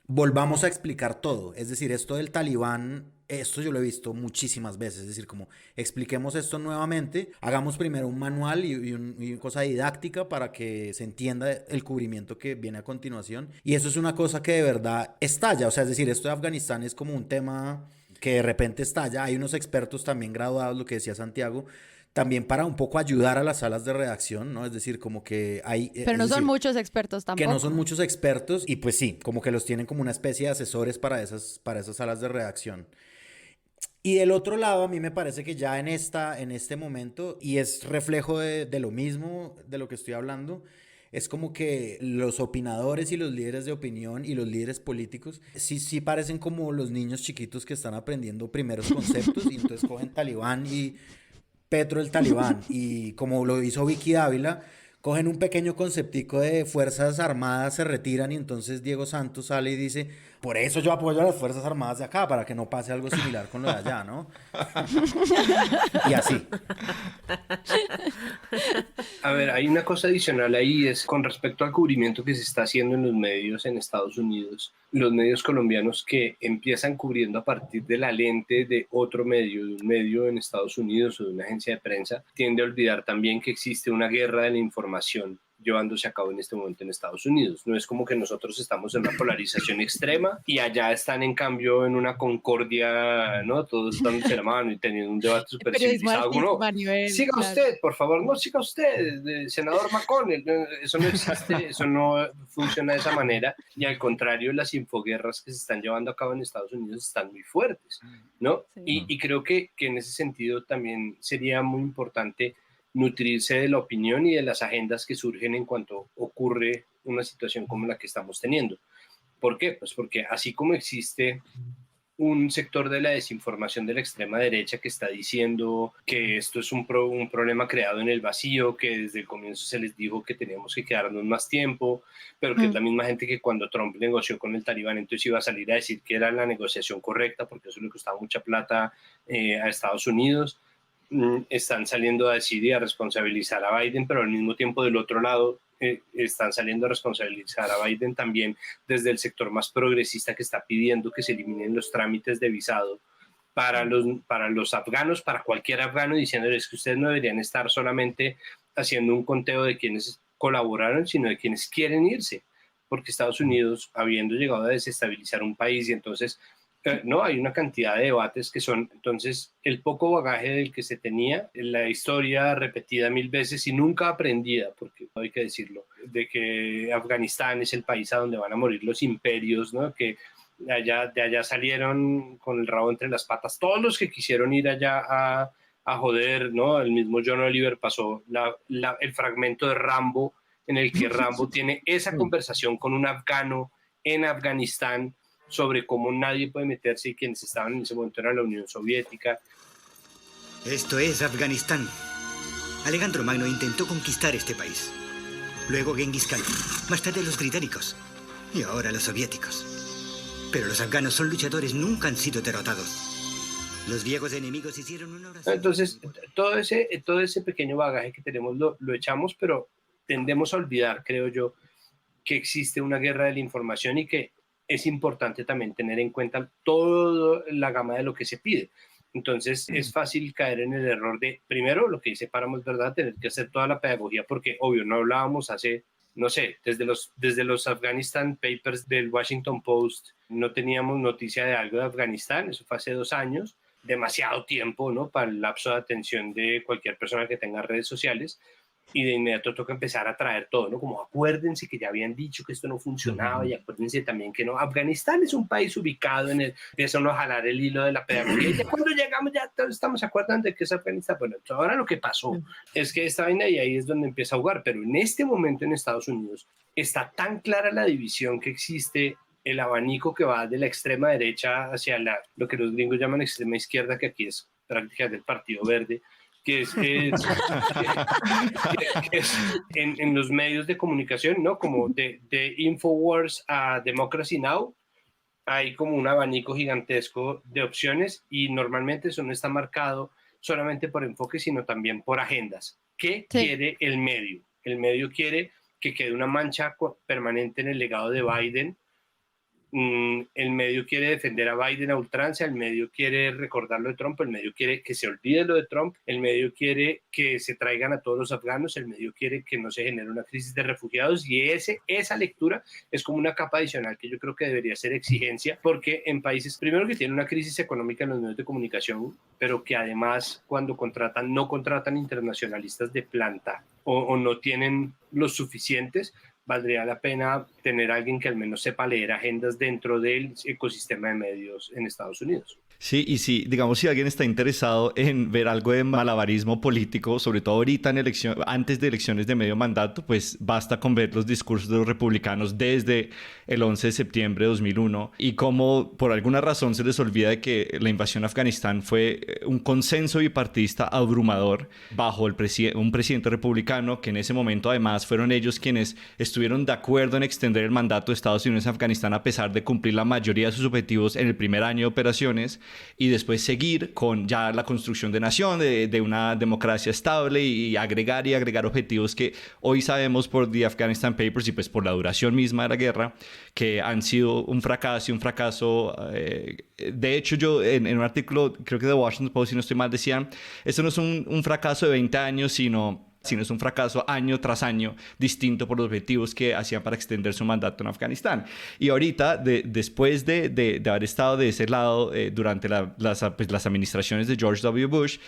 volvamos a explicar todo. Es decir, esto del Talibán, esto yo lo he visto muchísimas veces. Es decir, como expliquemos esto nuevamente, hagamos primero un manual y una cosa didáctica para que se entienda el cubrimiento que viene a continuación. Y eso es una cosa que de verdad estalla. O sea, es decir, esto de Afganistán es como un tema que de repente estalla. Hay unos expertos también graduados, lo que decía Santiago, también para un poco ayudar a las salas de redacción, ¿no? Es decir, como que hay... Pero no son muchos expertos tampoco. Que no son muchos expertos, y pues sí, como que los tienen como una especie de asesores para esas salas de redacción. Y del otro lado, a mí me parece que ya en este momento, y es reflejo de lo mismo, de lo que estoy hablando, es como que los opinadores y los líderes de opinión y los líderes políticos sí parecen como los niños chiquitos que están aprendiendo primeros conceptos, y entonces cogen Talibán y Petro el Talibán, y como lo hizo Vicky Dávila, cogen un pequeño conceptico de Fuerzas Armadas, se retiran, y entonces Diego Santos sale y dice, por eso yo apoyo a las Fuerzas Armadas de acá, para que no pase algo similar con lo de allá, ¿no? Y así. A ver, hay una cosa adicional ahí, es con respecto al cubrimiento que se está haciendo en los medios en Estados Unidos, los medios colombianos que empiezan cubriendo a partir de la lente de otro medio, de un medio en Estados Unidos o de una agencia de prensa, tiende a olvidar también que existe una guerra de la información llevándose a cabo en este momento en Estados Unidos. No es como que nosotros estamos en una polarización extrema y allá están en cambio en una concordia, ¿no? Todos dándose la mano y teniendo un debate súper civilizado. No, siga usted, por favor, no siga usted, senador McConnell. Eso no existe, eso no funciona de esa manera, y al contrario, las infoguerras que se están llevando a cabo en Estados Unidos están muy fuertes, ¿no? Sí. Y creo que en ese sentido también sería muy importante nutrirse de la opinión y de las agendas que surgen en cuanto ocurre una situación como la que estamos teniendo. ¿Por qué? Pues porque así como existe un sector de la desinformación de la extrema derecha que está diciendo que esto es un problema creado en el vacío, que desde el comienzo se les dijo que teníamos que quedarnos más tiempo, pero que es la misma gente que cuando Trump negoció con el Talibán entonces iba a salir a decir que era la negociación correcta porque eso le costaba mucha plata a Estados Unidos. Están saliendo a decir y a responsabilizar a Biden, pero al mismo tiempo del otro lado están saliendo a responsabilizar a Biden también desde el sector más progresista que está pidiendo que se eliminen los trámites de visado para los afganos, para cualquier afgano, diciéndoles que ustedes no deberían estar solamente haciendo un conteo de quienes colaboraron, sino de quienes quieren irse, porque Estados Unidos, habiendo llegado a desestabilizar un país y entonces no, hay una cantidad de debates que son, entonces, el poco bagaje del que se tenía, la historia repetida 1000 veces y nunca aprendida, porque hay que decirlo, de que Afganistán es el país a donde van a morir los imperios, ¿no? Que de allá salieron con el rabo entre las patas todos los que quisieron ir allá a joder, ¿no? El mismo John Oliver pasó el fragmento de Rambo, en el que Rambo tiene esa conversación con un afgano en Afganistán, sobre cómo nadie puede meterse y quienes estaban en ese momento era la Unión Soviética. Esto es Afganistán. Alejandro Magno intentó conquistar este país. Luego Genghis Khan, más tarde los británicos y ahora los soviéticos. Pero los afganos son luchadores, nunca han sido derrotados. Los viejos enemigos hicieron una oración. Entonces, todo ese pequeño bagaje que tenemos lo echamos, pero tendemos a olvidar, creo yo, que existe una guerra de la información y que es importante también tener en cuenta toda la gama de lo que se pide. Entonces es fácil caer en el error de, primero, lo que dice Páramo es verdad, tener que hacer toda la pedagogía, porque obvio, no hablábamos hace, no sé, desde los Afghanistan Papers del Washington Post, no teníamos noticia de algo de Afganistán, eso fue hace 2 años, demasiado tiempo, ¿no? Para el lapso de atención de cualquier persona que tenga redes sociales, y de inmediato toca empezar a traer todo, ¿no? Como acuérdense que ya habían dicho que esto no funcionaba, y acuérdense también que no, Afganistán es un país ubicado en el, empiezan a jalar el hilo de la pedagogía, y ya cuando llegamos ya todos estamos acordando de que es Afganistán. Bueno, ahora lo que pasó es que esta vaina, y ahí es donde empieza a jugar, pero en este momento en Estados Unidos está tan clara la división que existe, el abanico que va de la extrema derecha hacia lo que los gringos llaman extrema izquierda, que aquí es prácticamente el Partido Verde, que es en los medios de comunicación, ¿no? Como de Infowars a Democracy Now! Hay como un abanico gigantesco de opciones y normalmente eso no está marcado solamente por enfoque, sino también por agendas. ¿Qué quiere el medio? El medio quiere que quede una mancha permanente en el legado de Biden. El medio quiere defender a Biden a ultranza, el medio quiere recordar lo de Trump, el medio quiere que se olvide lo de Trump, el medio quiere que se traigan a todos los afganos, el medio quiere que no se genere una crisis de refugiados, y esa lectura es como una capa adicional que yo creo que debería ser exigencia, porque en países, primero, que tienen una crisis económica en los medios de comunicación, pero que además cuando no contratan internacionalistas de planta o no tienen los suficientes, valdría la pena tener a alguien que al menos sepa leer agendas dentro del ecosistema de medios en Estados Unidos. Sí, y si, digamos, si alguien está interesado en ver algo de malabarismo político, sobre todo ahorita antes de elecciones de medio mandato, pues basta con ver los discursos de los republicanos desde el 11 de septiembre de 2001 y cómo por alguna razón se les olvida de que la invasión a Afganistán fue un consenso bipartidista abrumador bajo un presidente republicano, que en ese momento además fueron ellos quienes estuvieron de acuerdo en extender el mandato de Estados Unidos a Afganistán a pesar de cumplir la mayoría de sus objetivos en el primer año de operaciones, y después seguir con ya la construcción de nación, de una democracia estable, y agregar objetivos que hoy sabemos por The Afghanistan Papers y pues por la duración misma de la guerra, que han sido un fracaso. De hecho, yo en un artículo, creo que de Washington Post, si no estoy mal, decían, esto no es un fracaso de 20 años, sino sino es un fracaso año tras año, distinto por los objetivos que hacían para extender su mandato en Afganistán. Y ahorita, después de haber estado de ese lado durante las administraciones de George W. Bush,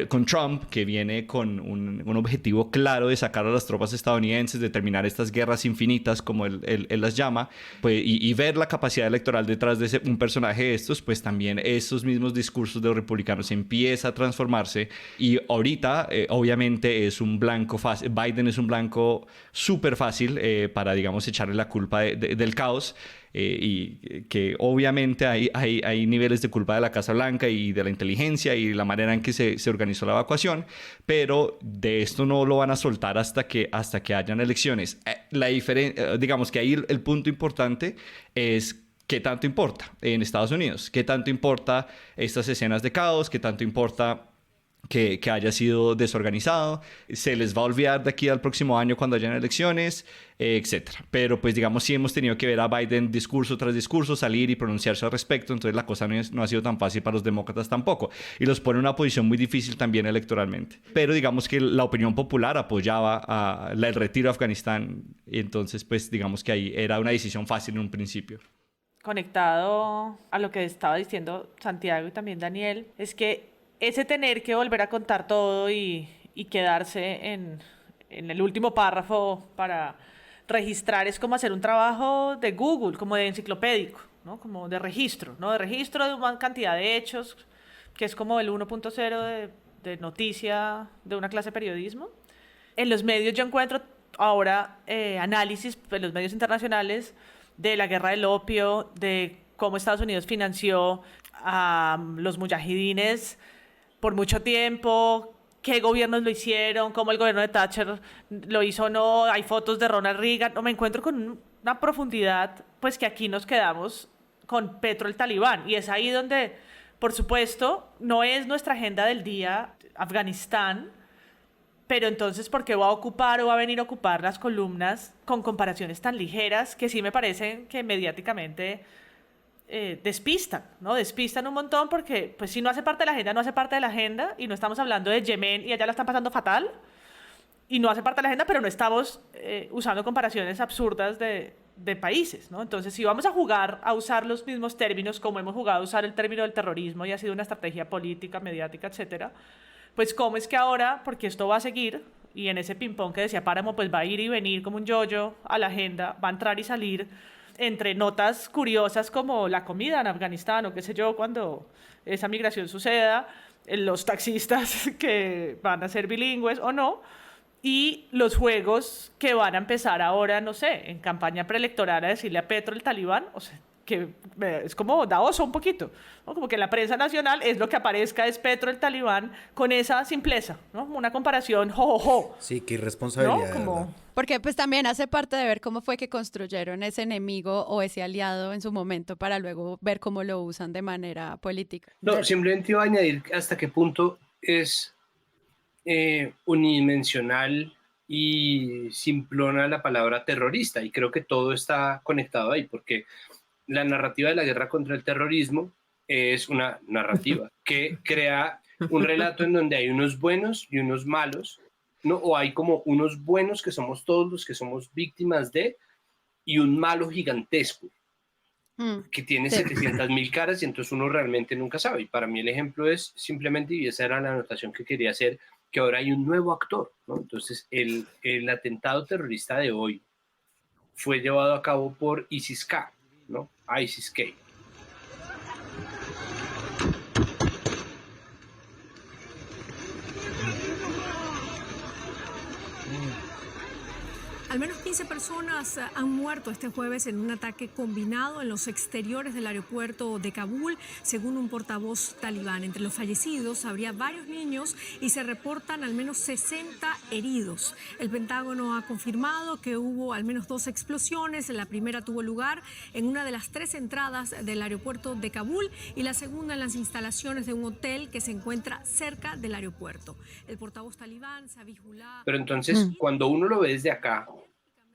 con Trump, que viene con un objetivo claro de sacar a las tropas estadounidenses, de terminar estas guerras infinitas, como él las llama, pues, y ver la capacidad electoral detrás de un personaje de estos, pues también esos mismos discursos de los republicanos empieza a transformarse. Y ahorita, obviamente, es un blanco fácil. Biden es un blanco súper fácil para, digamos, echarle la culpa del caos. Y que obviamente hay niveles de culpa de la Casa Blanca y de la inteligencia y la manera en que se organizó la evacuación, pero de esto no lo van a soltar hasta que hayan elecciones. Digamos que ahí el punto importante es qué tanto importa en Estados Unidos, qué tanto importa estas escenas de caos, qué tanto importa que haya sido desorganizado, se les va a olvidar de aquí al próximo año cuando hayan elecciones, etcétera. Pero pues digamos sí hemos tenido que ver a Biden discurso tras discurso salir y pronunciarse al respecto, entonces la cosa no ha sido tan fácil para los demócratas tampoco, y los pone en una posición muy difícil también electoralmente. Pero digamos que la opinión popular apoyaba el retiro de Afganistán, y entonces pues digamos que ahí era una decisión fácil en un principio. Conectado a lo que estaba diciendo Santiago y también Daniel, es que ese tener que volver a contar todo y quedarse en el último párrafo para registrar es como hacer un trabajo de Google, como de enciclopédico, ¿no? Como de registro, ¿no? De registro de una cantidad de hechos, que es como el 1.0 de noticia de una clase de periodismo. En los medios yo encuentro ahora análisis en los medios internacionales de la guerra del opio, de cómo Estados Unidos financió a los mujahidines por mucho tiempo, qué gobiernos lo hicieron, cómo el gobierno de Thatcher lo hizo o no, hay fotos de Ronald Reagan, no, me encuentro con una profundidad, pues que aquí nos quedamos con Petro el talibán, y es ahí donde, por supuesto, no es nuestra agenda del día Afganistán, pero entonces, ¿por qué va a ocupar o va a venir a ocupar las columnas con comparaciones tan ligeras que sí me parecen que mediáticamente despistan, ¿no? Despistan un montón porque, pues, si no hace parte de la agenda, no hace parte de la agenda, y no estamos hablando de Yemen y allá la están pasando fatal, y no hace parte de la agenda, pero no estamos usando comparaciones absurdas de países, ¿no? Entonces, si vamos a jugar a usar los mismos términos como hemos jugado a usar el término del terrorismo y ha sido una estrategia política, mediática, etcétera, pues cómo es que ahora, porque esto va a seguir, y en ese ping-pong que decía Páramo, pues va a ir y venir como un yo-yo a la agenda, va a entrar y salir entre notas curiosas como la comida en Afganistán o qué sé yo, cuando esa migración suceda, los taxistas que van a ser bilingües o no, y los juegos que van a empezar ahora, no sé, en campaña preelectoral a decirle a Petro el talibán, o sea, que es como da oso un poquito, ¿no? Como que en la prensa nacional es lo que aparezca es Petro el talibán con esa simpleza, ¿no? Una comparación jo. Sí, qué irresponsabilidad. ¿No? Como... Porque pues también hace parte de ver cómo fue que construyeron ese enemigo o ese aliado en su momento para luego ver cómo lo usan de manera política. No, simplemente iba a añadir hasta qué punto es unidimensional y simplona la palabra terrorista, y creo que todo está conectado ahí, porque la narrativa de la guerra contra el terrorismo es una narrativa que crea un relato en donde hay unos buenos y unos malos, ¿no? O hay como unos buenos que somos todos los que somos víctimas de, y un malo gigantesco que tiene 700.000 caras, y entonces uno realmente nunca sabe. Y para mí el ejemplo es simplemente, y esa era la anotación que quería hacer, que ahora hay un nuevo actor, ¿no? Entonces el atentado terrorista de hoy fue llevado a cabo por ISIS-K, ¿no? ISIS-K. Al menos 15 personas han muerto este jueves en un ataque combinado en los exteriores del aeropuerto de Kabul, según un portavoz talibán. Entre los fallecidos habría varios niños y se reportan al menos 60 heridos. El Pentágono ha confirmado que hubo al menos 2 explosiones. La primera tuvo lugar en una de las 3 entradas del aeropuerto de Kabul y la segunda en las instalaciones de un hotel que se encuentra cerca del aeropuerto. El portavoz talibán, Zabihullah... Pero entonces, cuando uno lo ve desde acá,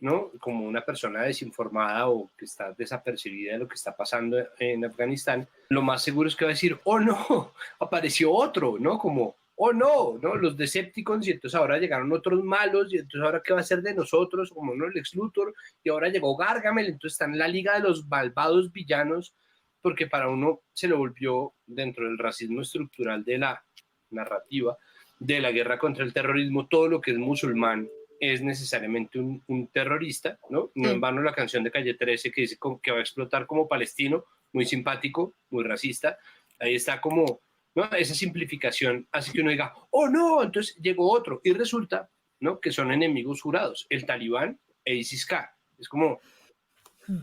¿no? Como una persona desinformada o que está desapercibida de lo que está pasando en Afganistán, lo más seguro es que va a decir, oh no, apareció otro, ¿no? Como, oh no, los Decepticons, y entonces ahora llegaron otros malos, y entonces ahora qué va a ser de nosotros, como no, el Lex Luthor, y ahora llegó Gargamel, entonces está en la liga de los malvados villanos, porque para uno se lo volvió, dentro del racismo estructural de la narrativa, de la guerra contra el terrorismo, todo lo que es musulmán es necesariamente un terrorista, ¿no? No en vano la canción de Calle 13 que dice que va a explotar como palestino, muy simpático, muy racista, ahí está como, ¿no? Esa simplificación hace que uno diga, oh no, entonces llegó otro, y resulta, ¿no? Que son enemigos jurados, el Talibán e ISIS-K, es como,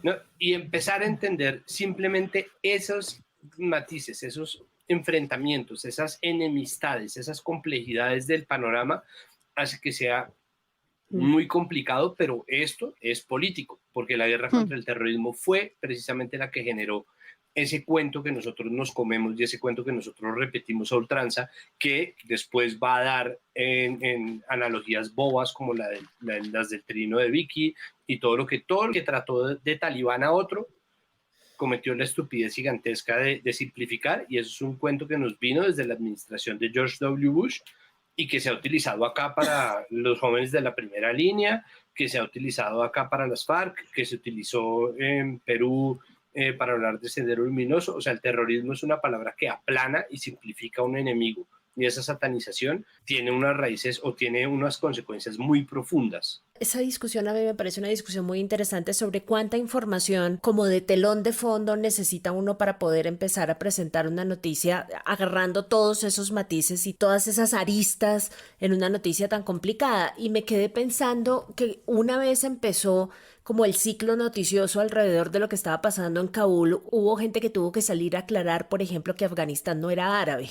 ¿no? Y empezar a entender simplemente esos matices, esos enfrentamientos, esas enemistades, esas complejidades del panorama, hace que sea muy complicado, pero esto es político, porque la guerra contra el terrorismo fue precisamente la que generó ese cuento que nosotros nos comemos y ese cuento que nosotros repetimos a ultranza, que después va a dar en analogías bobas como las del trino de Vicky y todo lo que trató de Talibán a otro, cometió la estupidez gigantesca de simplificar, y eso es un cuento que nos vino desde la administración de George W. Bush y que se ha utilizado acá para los jóvenes de la primera línea, que se ha utilizado acá para las FARC, que se utilizó en Perú para hablar de Sendero Luminoso. O sea, el terrorismo es una palabra que aplana y simplifica a un enemigo, y esa satanización tiene unas raíces o tiene unas consecuencias muy profundas. Esa discusión a mí me parece una discusión muy interesante sobre cuánta información como de telón de fondo necesita uno para poder empezar a presentar una noticia, agarrando todos esos matices y todas esas aristas en una noticia tan complicada. Y me quedé pensando que una vez empezó como el ciclo noticioso alrededor de lo que estaba pasando en Kabul, hubo gente que tuvo que salir a aclarar, por ejemplo, que Afganistán no era árabe.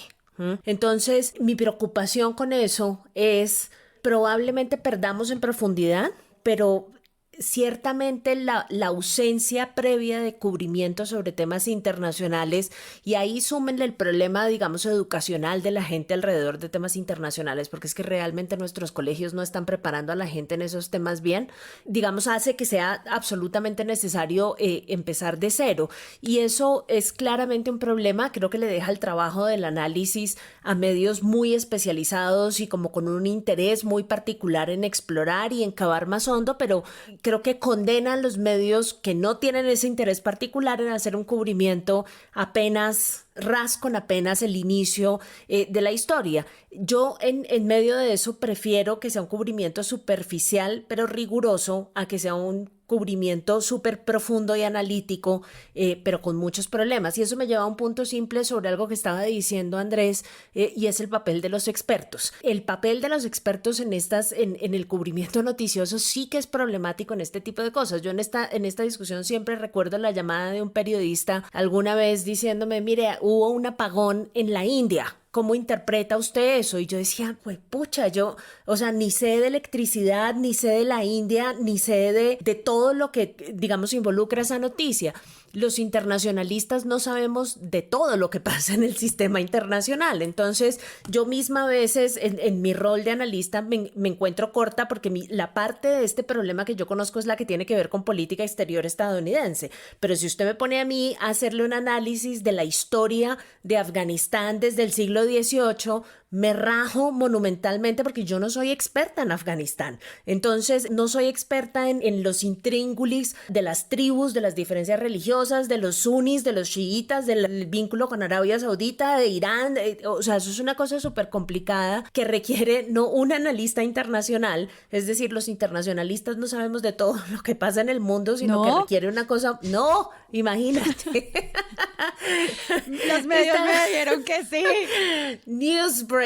Entonces, mi preocupación con eso es probablemente perdamos en profundidad, pero ciertamente la ausencia previa de cubrimiento sobre temas internacionales, y ahí súmenle el problema, digamos, educacional de la gente alrededor de temas internacionales, porque es que realmente nuestros colegios no están preparando a la gente en esos temas bien, digamos, hace que sea absolutamente necesario empezar de cero, y eso es claramente un problema. Creo que le deja el trabajo del análisis a medios muy especializados y como con un interés muy particular en explorar y en cavar más hondo, pero creo que condenan los medios que no tienen ese interés particular en hacer un cubrimiento apenas con apenas el inicio de la historia. Yo en medio de eso prefiero que sea un cubrimiento superficial pero riguroso a que sea un cubrimiento súper profundo y analítico, pero con muchos problemas. Y eso me lleva a un punto simple sobre algo que estaba diciendo Andrés, y es el papel de los expertos. El papel de los expertos en el cubrimiento noticioso sí que es problemático en este tipo de cosas. Yo en esta discusión siempre recuerdo la llamada de un periodista alguna vez diciéndome, mire, hubo un apagón en la India. ¿Cómo interpreta usted eso? Y yo decía, pues pucha, yo, o sea, ni sé de electricidad, ni sé de la India, ni sé de todo lo que, digamos, involucra esa noticia. Los internacionalistas no sabemos de todo lo que pasa en el sistema internacional. Entonces, yo misma a veces, en mi rol de analista, me encuentro corta porque la parte de este problema que yo conozco es la que tiene que ver con política exterior estadounidense. Pero si usted me pone a mí a hacerle un análisis de la historia de Afganistán desde el siglo XVIII, me rajo monumentalmente porque yo no soy experta en Afganistán. Entonces, no soy experta en los intríngulis de las tribus, de las diferencias religiosas, de los sunnis, de los chiitas, del vínculo con Arabia Saudita, de Irán. O sea, eso es una cosa súper complicada que requiere no un analista internacional. Es decir, los internacionalistas no sabemos de todo lo que pasa en el mundo, sino que requiere una cosa... No, imagínate. Los medios me dijeron que sí. Newsbreak.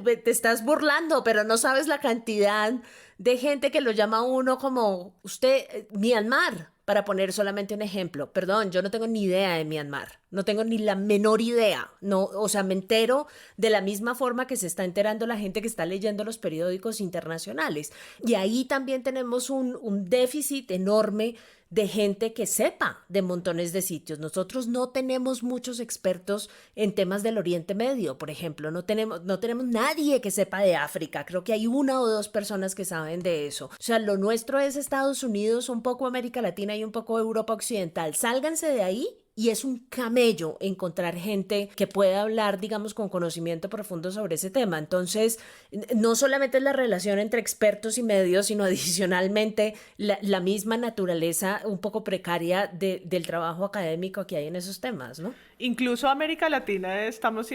Te estás burlando, pero no sabes la cantidad de gente que lo llama a uno como usted, Myanmar, para poner solamente un ejemplo. Perdón, yo no tengo ni idea de Myanmar, no tengo ni la menor idea, no, o sea, me entero de la misma forma que se está enterando la gente que está leyendo los periódicos internacionales. Y ahí también tenemos un déficit enorme de gente que sepa de montones de sitios. Nosotros no tenemos muchos expertos en temas del Oriente Medio, por ejemplo. No tenemos nadie que sepa de África. Creo que hay una o dos personas que saben de eso. O sea, lo nuestro es Estados Unidos, un poco América Latina y un poco Europa Occidental. Sálganse de ahí y es un camello encontrar gente que pueda hablar, digamos, con conocimiento profundo sobre ese tema. Entonces, no solamente es la relación entre expertos y medios, sino adicionalmente la misma naturaleza un poco precaria del trabajo académico que hay en esos temas, ¿no? Incluso América Latina estamos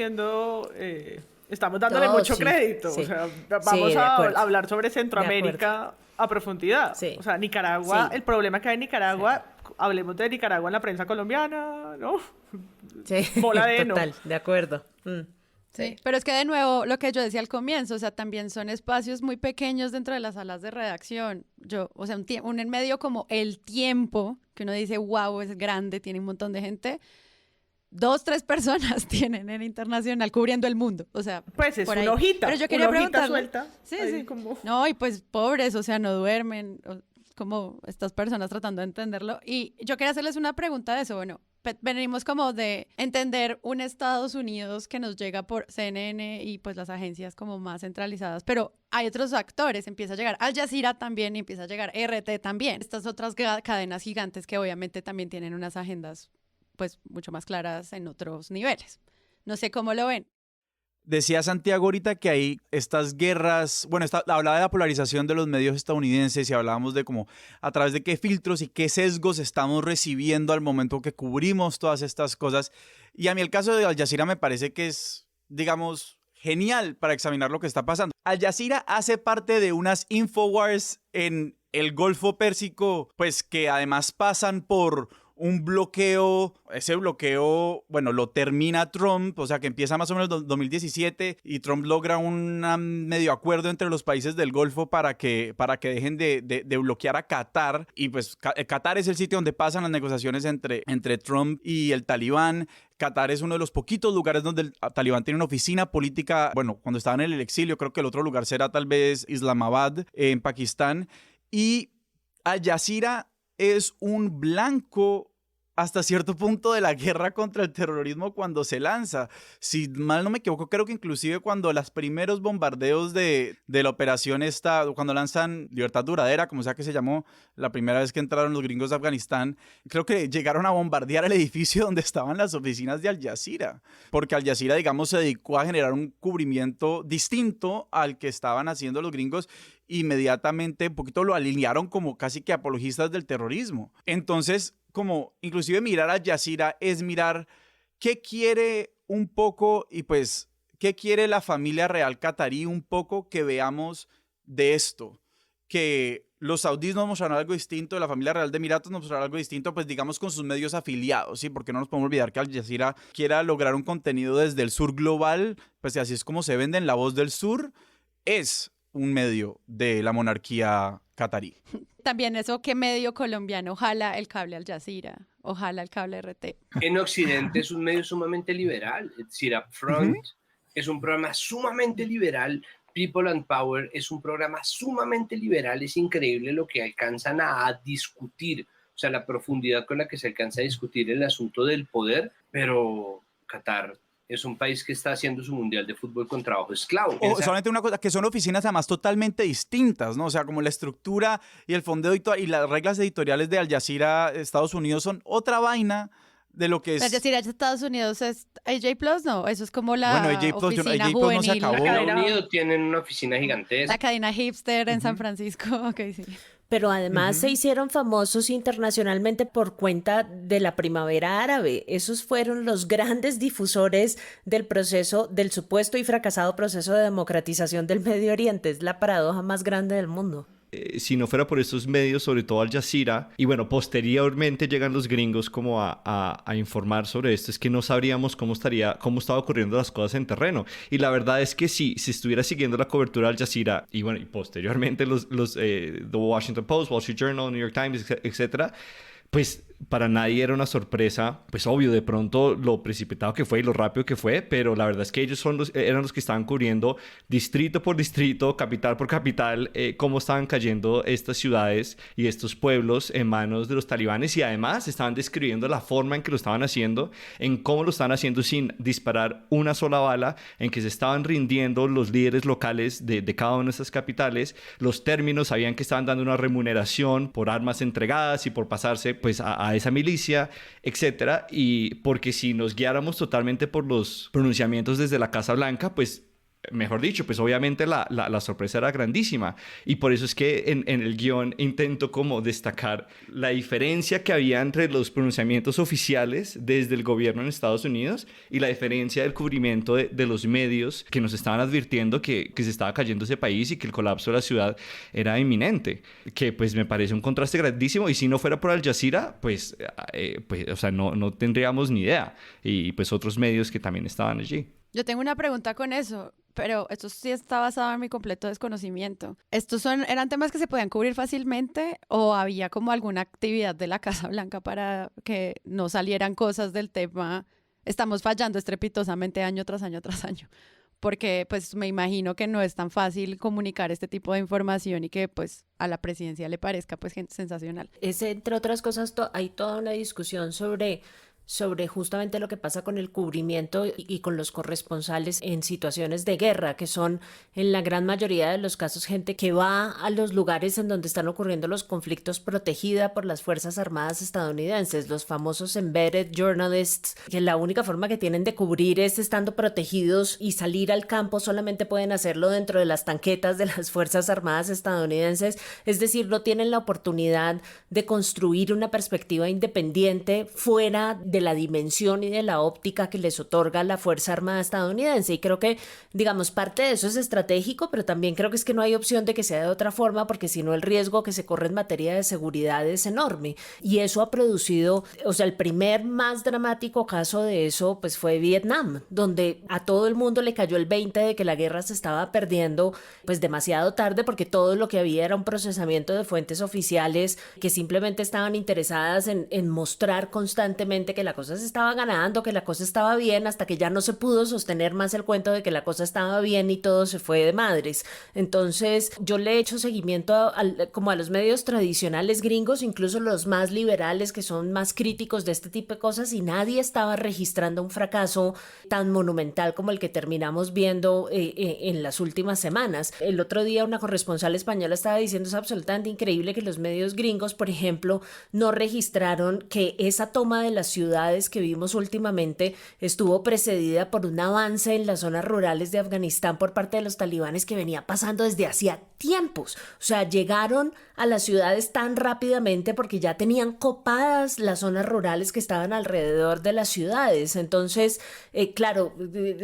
dándole mucho crédito. Sí. O sea, vamos a hablar sobre Centroamérica a profundidad. Sí. O sea, Nicaragua, Sí. el problema que hay en Nicaragua, hablemos de Nicaragua en la prensa colombiana, ¿no? Sí, Bola de heno. total, de acuerdo. Sí, pero es que de nuevo, lo que yo decía al comienzo, o sea, también son espacios muy pequeños dentro de las salas de redacción. O sea, un en medio como El Tiempo, que uno dice, wow, es grande, tiene un montón de gente. 2, 3 personas tienen en Internacional cubriendo el mundo, o sea, pues es por una ahí. hojita, Pero yo quería una hojita preguntarle, suelta. sí, Ahí sí. como... No, y pues pobres, o sea, no duermen, como estas personas tratando de entenderlo. Y yo quería hacerles una pregunta de eso. Bueno, venimos como de entender un Estados Unidos que nos llega por CNN y pues las agencias como más centralizadas, pero hay otros actores, empieza a llegar Al Jazeera también y empieza a llegar RT también. Estas otras cadenas gigantes que obviamente también tienen unas agendas pues mucho más claras en otros niveles. No sé cómo lo ven. Decía Santiago ahorita que hay estas guerras, bueno, hablaba de la polarización de los medios estadounidenses y hablábamos de cómo a través de qué filtros y qué sesgos estamos recibiendo al momento que cubrimos todas estas cosas. Y a mí el caso de Al Jazeera me parece que es, digamos, genial para examinar lo que está pasando. Al Jazeera hace parte de unas Infowars en el Golfo Pérsico, pues que además pasan por un bloqueo, ese bloqueo, bueno, lo termina Trump, o sea que empieza más o menos en 2017 y Trump logra un medio acuerdo entre los países del Golfo para que dejen de bloquear a Qatar, y pues Qatar es el sitio donde pasan las negociaciones entre Trump y el Talibán. Qatar es uno de los poquitos lugares donde el Talibán tiene una oficina política, bueno, cuando estaban en el exilio, creo que el otro lugar será tal vez Islamabad, en Pakistán, y Al Jazeera es un blanco hasta cierto punto de la guerra contra el terrorismo cuando se lanza. Si mal no me equivoco, creo que inclusive cuando los primeros bombardeos de la operación cuando lanzan Libertad Duradera, como sea que se llamó, la primera vez que entraron los gringos de Afganistán, creo que llegaron a bombardear el edificio donde estaban las oficinas de Al Jazeera, porque Al Jazeera, digamos, se dedicó a generar un cubrimiento distinto al que estaban haciendo los gringos. Inmediatamente un poquito lo alinearon como casi que apologistas del terrorismo. Entonces, como inclusive mirar a Al Jazeera es mirar qué quiere un poco y pues qué quiere la familia real catarí un poco que veamos de esto. Que los saudíes nos mostraron algo distinto, la familia real de Emiratos nos mostraron algo distinto, pues digamos con sus medios afiliados, ¿sí? Porque no nos podemos olvidar que Al Jazeera quiera lograr un contenido desde el sur global, pues así es como se vende en La Voz del Sur, es un medio de la monarquía catarí. También eso, ¿qué medio colombiano jala el cable Al Jazeera? Ojalá el cable RT. En Occidente es un medio sumamente liberal. Es decir, Upfront es un programa sumamente liberal. People and Power es un programa sumamente liberal. Es increíble lo que alcanzan a discutir, o sea, la profundidad con la que se alcanza a discutir el asunto del poder, pero Qatar es un país que está haciendo su mundial de fútbol con trabajo esclavo. Solamente una cosa, que son oficinas además totalmente distintas, ¿no? O sea, como la estructura y el fondeo y las reglas editoriales de Al Jazeera Estados Unidos son otra vaina de lo que es... Al Jazeera Estados Unidos es AJ Plus, ¿no? Eso es como la oficina AJ Plus juvenil. no se acabó. En Reino Unido tienen una oficina gigantesca. La cadena hipster en San Francisco, ok, sí. Pero además se hicieron famosos internacionalmente por cuenta de la primavera árabe. Esos fueron los grandes difusores del supuesto y fracasado proceso de democratización del Medio Oriente. Es la paradoja más grande del mundo. Si no fuera por estos medios, sobre todo Al Jazeera, y bueno, posteriormente llegan los gringos como a informar sobre esto, es que no sabríamos cómo estaba ocurriendo las cosas en terreno. Y la verdad es que si estuviera siguiendo la cobertura de Al Jazeera, y bueno, y posteriormente The Washington Post, Wall Street Journal, New York Times, etcétera, pues para nadie era una sorpresa, pues obvio, de pronto lo precipitado que fue y lo rápido que fue, pero la verdad es que ellos eran los que estaban cubriendo distrito por distrito, capital por capital, cómo estaban cayendo estas ciudades y estos pueblos en manos de los talibanes, y además estaban describiendo la forma en que lo estaban haciendo, en cómo lo estaban haciendo sin disparar una sola bala, en que se estaban rindiendo los líderes locales de cada una de estas capitales, los términos, sabían que estaban dando una remuneración por armas entregadas y por pasarse pues a a esa milicia, etcétera. Y porque si nos guiáramos totalmente por los pronunciamientos desde la Casa Blanca, pues mejor dicho, pues obviamente la sorpresa era grandísima, y por eso es que en el guión intento como destacar la diferencia que había entre los pronunciamientos oficiales desde el gobierno en Estados Unidos y la diferencia del cubrimiento de los medios que nos estaban advirtiendo que se estaba cayendo ese país y que el colapso de la ciudad era inminente, que pues me parece un contraste grandísimo, y si no fuera por Al Jazeera, pues o sea, no tendríamos ni idea, y pues otros medios que también estaban allí. Yo tengo una pregunta con eso, pero esto sí está basado en mi completo desconocimiento. ¿Eran temas que se podían cubrir fácilmente o había como alguna actividad de la Casa Blanca para que no salieran cosas del tema? Estamos fallando estrepitosamente año tras año tras año, porque pues me imagino que no es tan fácil comunicar este tipo de información y que pues a la presidencia le parezca pues sensacional. Entre otras cosas, hay toda una discusión sobre justamente lo que pasa con el cubrimiento y con los corresponsales en situaciones de guerra, que son en la gran mayoría de los casos gente que va a los lugares en donde están ocurriendo los conflictos protegida por las Fuerzas Armadas estadounidenses, los famosos embedded journalists, que la única forma que tienen de cubrir es estando protegidos, y salir al campo solamente pueden hacerlo dentro de las tanquetas de las Fuerzas Armadas estadounidenses, es decir, no tienen la oportunidad de construir una perspectiva independiente fuera de la dimensión y de la óptica que les otorga la Fuerza Armada estadounidense. Y creo que, digamos, parte de eso es estratégico, pero también creo que es que no hay opción de que sea de otra forma, porque si no el riesgo que se corre en materia de seguridad es enorme. Y eso ha producido, o sea, el primer más dramático caso de eso pues fue Vietnam, donde a todo el mundo le cayó el 20 de que la guerra se estaba perdiendo pues demasiado tarde, porque todo lo que había era un procesamiento de fuentes oficiales que simplemente estaban interesadas en mostrar constantemente que la cosa se estaba ganando, que la cosa estaba bien, hasta que ya no se pudo sostener más el cuento de que la cosa estaba bien y todo se fue de madres. Entonces yo le he hecho seguimiento como a los medios tradicionales gringos, incluso los más liberales que son más críticos de este tipo de cosas, y nadie estaba registrando un fracaso tan monumental como el que terminamos viendo en las últimas semanas. El otro día una corresponsal española estaba diciendo: es absolutamente increíble que los medios gringos, por ejemplo, no registraron que esa toma de las ciudades que vimos últimamente estuvo precedida por un avance en las zonas rurales de Afganistán por parte de los talibanes que venía pasando desde hacía tiempos. O sea, llegaron a las ciudades tan rápidamente porque ya tenían copadas las zonas rurales que estaban alrededor de las ciudades. Entonces, claro,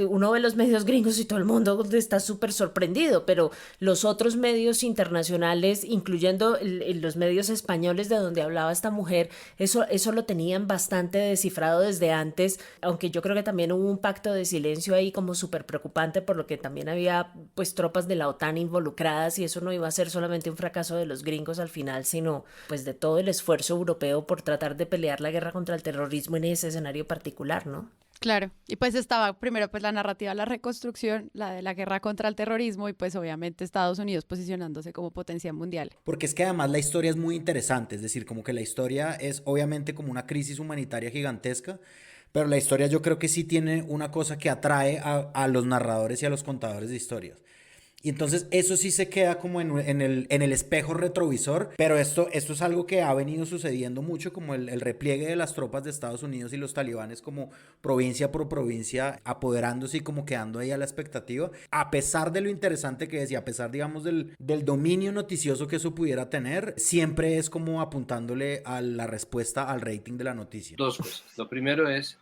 uno ve los medios gringos y todo el mundo está súper sorprendido, pero los otros medios internacionales, incluyendo los medios españoles de donde hablaba esta mujer, eso lo tenían bastante descifrado desde antes, aunque yo creo que también hubo un pacto de silencio ahí como súper preocupante, por lo que también había pues tropas de la OTAN involucradas, y eso no iba a ser solamente un fracaso de los gringos al final, sino pues de todo el esfuerzo europeo por tratar de pelear la guerra contra el terrorismo en ese escenario particular, ¿no? Claro, y pues estaba primero pues la narrativa de la reconstrucción, la de la guerra contra el terrorismo, y pues obviamente Estados Unidos posicionándose como potencia mundial. Porque es que además la historia es muy interesante, es decir, como que la historia es obviamente como una crisis humanitaria gigantesca, pero la historia yo creo que sí tiene una cosa que atrae a los narradores y a los contadores de historias. Y entonces eso sí se queda como en el espejo retrovisor, pero esto es algo que ha venido sucediendo mucho, como el repliegue de las tropas de Estados Unidos y los talibanes como provincia por provincia, apoderándose y como quedando ahí a la expectativa, a pesar de lo interesante que es y a pesar, digamos, del dominio noticioso que eso pudiera tener, siempre es como apuntándole a la respuesta al rating de la noticia. Dos cosas. Lo primero es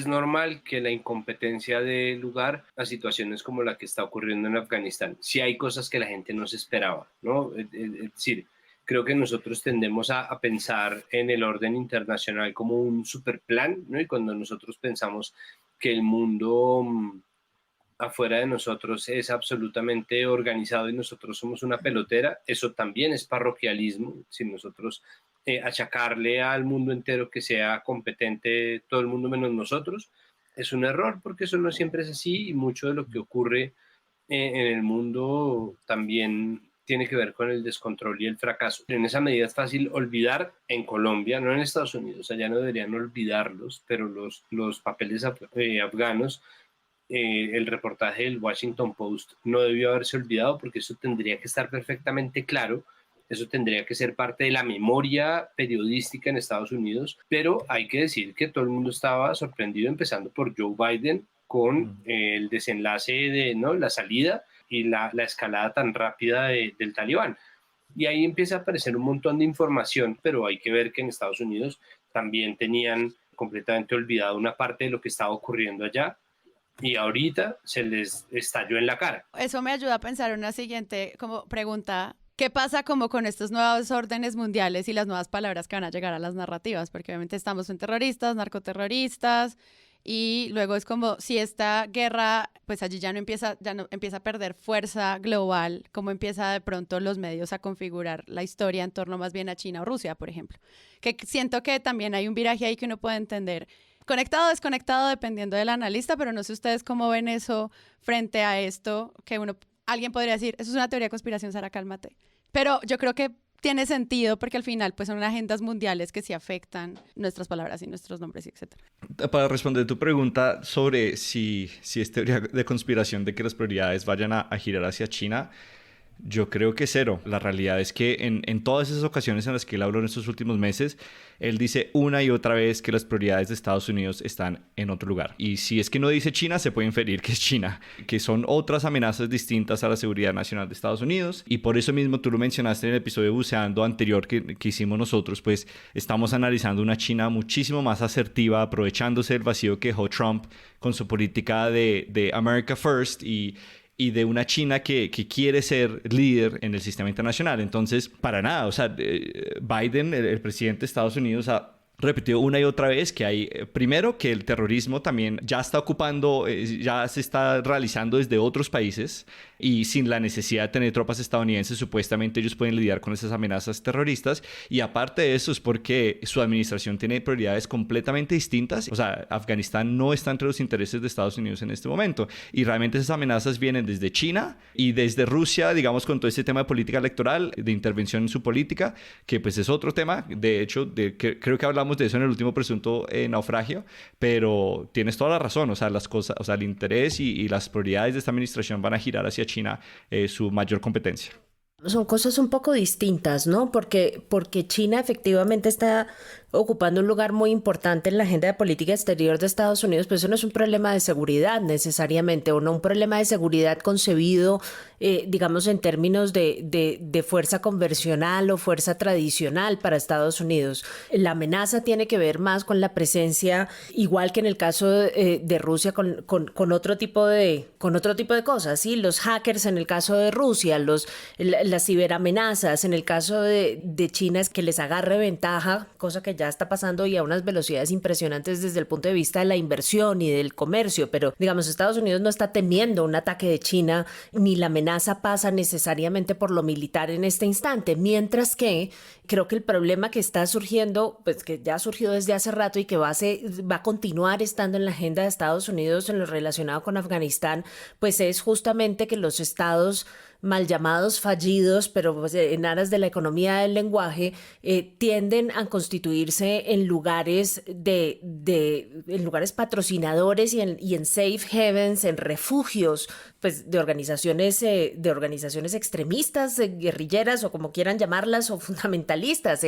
normal que la incompetencia dé lugar a situaciones como la que está ocurriendo en Afganistán. Si hay cosas que la gente no se esperaba, ¿no? Es decir, creo que nosotros tendemos a pensar en el orden internacional como un superplan, ¿no? Y cuando nosotros pensamos que el mundo afuera de nosotros es absolutamente organizado y nosotros somos una pelotera, eso también es parroquialismo. Si nosotros achacarle al mundo entero que sea competente todo el mundo menos nosotros, es un error, porque eso no siempre es así, y mucho de lo que ocurre en el mundo también tiene que ver con el descontrol y el fracaso. En esa medida es fácil olvidar en Colombia, no en Estados Unidos, allá no deberían olvidarlos, pero los papeles afganos, el reportaje del Washington Post no debió haberse olvidado, porque eso tendría que estar perfectamente claro Eso tendría que ser parte de la memoria periodística en Estados Unidos, pero hay que decir que todo el mundo estaba sorprendido, empezando por Joe Biden, con el desenlace de, ¿no?, la salida y la escalada tan rápida del Talibán. Y ahí empieza a aparecer un montón de información, pero hay que ver que en Estados Unidos también tenían completamente olvidado una parte de lo que estaba ocurriendo allá y ahorita se les estalló en la cara. Eso me ayuda a pensar una siguiente como pregunta. ¿Qué pasa como con estos nuevos órdenes mundiales y las nuevas palabras que van a llegar a las narrativas? Porque obviamente estamos en terroristas, narcoterroristas, y luego es como si esta guerra, pues allí ya no empieza a perder fuerza global, como empieza de pronto los medios a configurar la historia en torno más bien a China o Rusia, por ejemplo. Que siento que también hay un viraje ahí que uno puede entender. Conectado o desconectado, dependiendo del analista, pero no sé ustedes cómo ven eso frente a esto, que alguien podría decir, eso es una teoría de conspiración, Sara, cálmate. Pero yo creo que tiene sentido porque al final pues son agendas mundiales que sí afectan nuestras palabras y nuestros nombres, etc. Para responder tu pregunta sobre si es teoría de conspiración de que las prioridades vayan a girar hacia China, yo creo que cero. La realidad es que en todas esas ocasiones en las que él habló en estos últimos meses, él dice una y otra vez que las prioridades de Estados Unidos están en otro lugar. Y si es que no dice China, se puede inferir que es China, que son otras amenazas distintas a la seguridad nacional de Estados Unidos. Y por eso mismo tú lo mencionaste en el episodio de Buceando anterior que hicimos nosotros, pues estamos analizando una China muchísimo más asertiva, aprovechándose del vacío que dejó Trump con su política de America First y de una China que quiere ser líder en el sistema internacional. Entonces, para nada, o sea, Biden, el presidente de Estados Unidos, ha repetido una y otra vez que hay, primero, que el terrorismo también ya está ocupando, ya se está realizando desde otros países y sin la necesidad de tener tropas estadounidenses, supuestamente ellos pueden lidiar con esas amenazas terroristas. Y aparte de eso es porque su administración tiene prioridades completamente distintas. O sea, Afganistán no está entre los intereses de Estados Unidos en este momento. Y realmente esas amenazas vienen desde China y desde Rusia, digamos, con todo este tema de política electoral, de intervención en su política, que pues es otro tema. De hecho, creo que hablamos de eso en el último presunto naufragio, pero tienes toda la razón. O sea, las cosas, o sea, el interés y las prioridades de esta administración van a girar hacia China, su mayor competencia. Son cosas un poco distintas, ¿no? Porque China efectivamente está ocupando un lugar muy importante en la agenda de política exterior de Estados Unidos, pero eso no es un problema de seguridad necesariamente, o no un problema de seguridad concebido, digamos, en términos de fuerza convencional o fuerza tradicional para Estados Unidos. La amenaza tiene que ver más con la presencia, igual que en el caso de Rusia, con otro tipo de cosas, ¿sí? Los hackers en el caso de Rusia, las ciberamenazas en el caso de China, es que les agarre ventaja, cosa que ya está pasando y a unas velocidades impresionantes desde el punto de vista de la inversión y del comercio, pero digamos, Estados Unidos no está temiendo un ataque de China, ni la amenaza pasa necesariamente por lo militar en este instante, mientras que creo que el problema que está surgiendo, pues que ya surgió desde hace rato y que va a continuar estando en la agenda de Estados Unidos en lo relacionado con Afganistán, pues es justamente que los estados mal llamados fallidos, pero pues en aras de la economía del lenguaje, tienden a constituirse en lugares en lugares patrocinadores y en safe havens, en refugios, pues de organizaciones extremistas, guerrilleras o como quieran llamarlas, o fundamentalistas.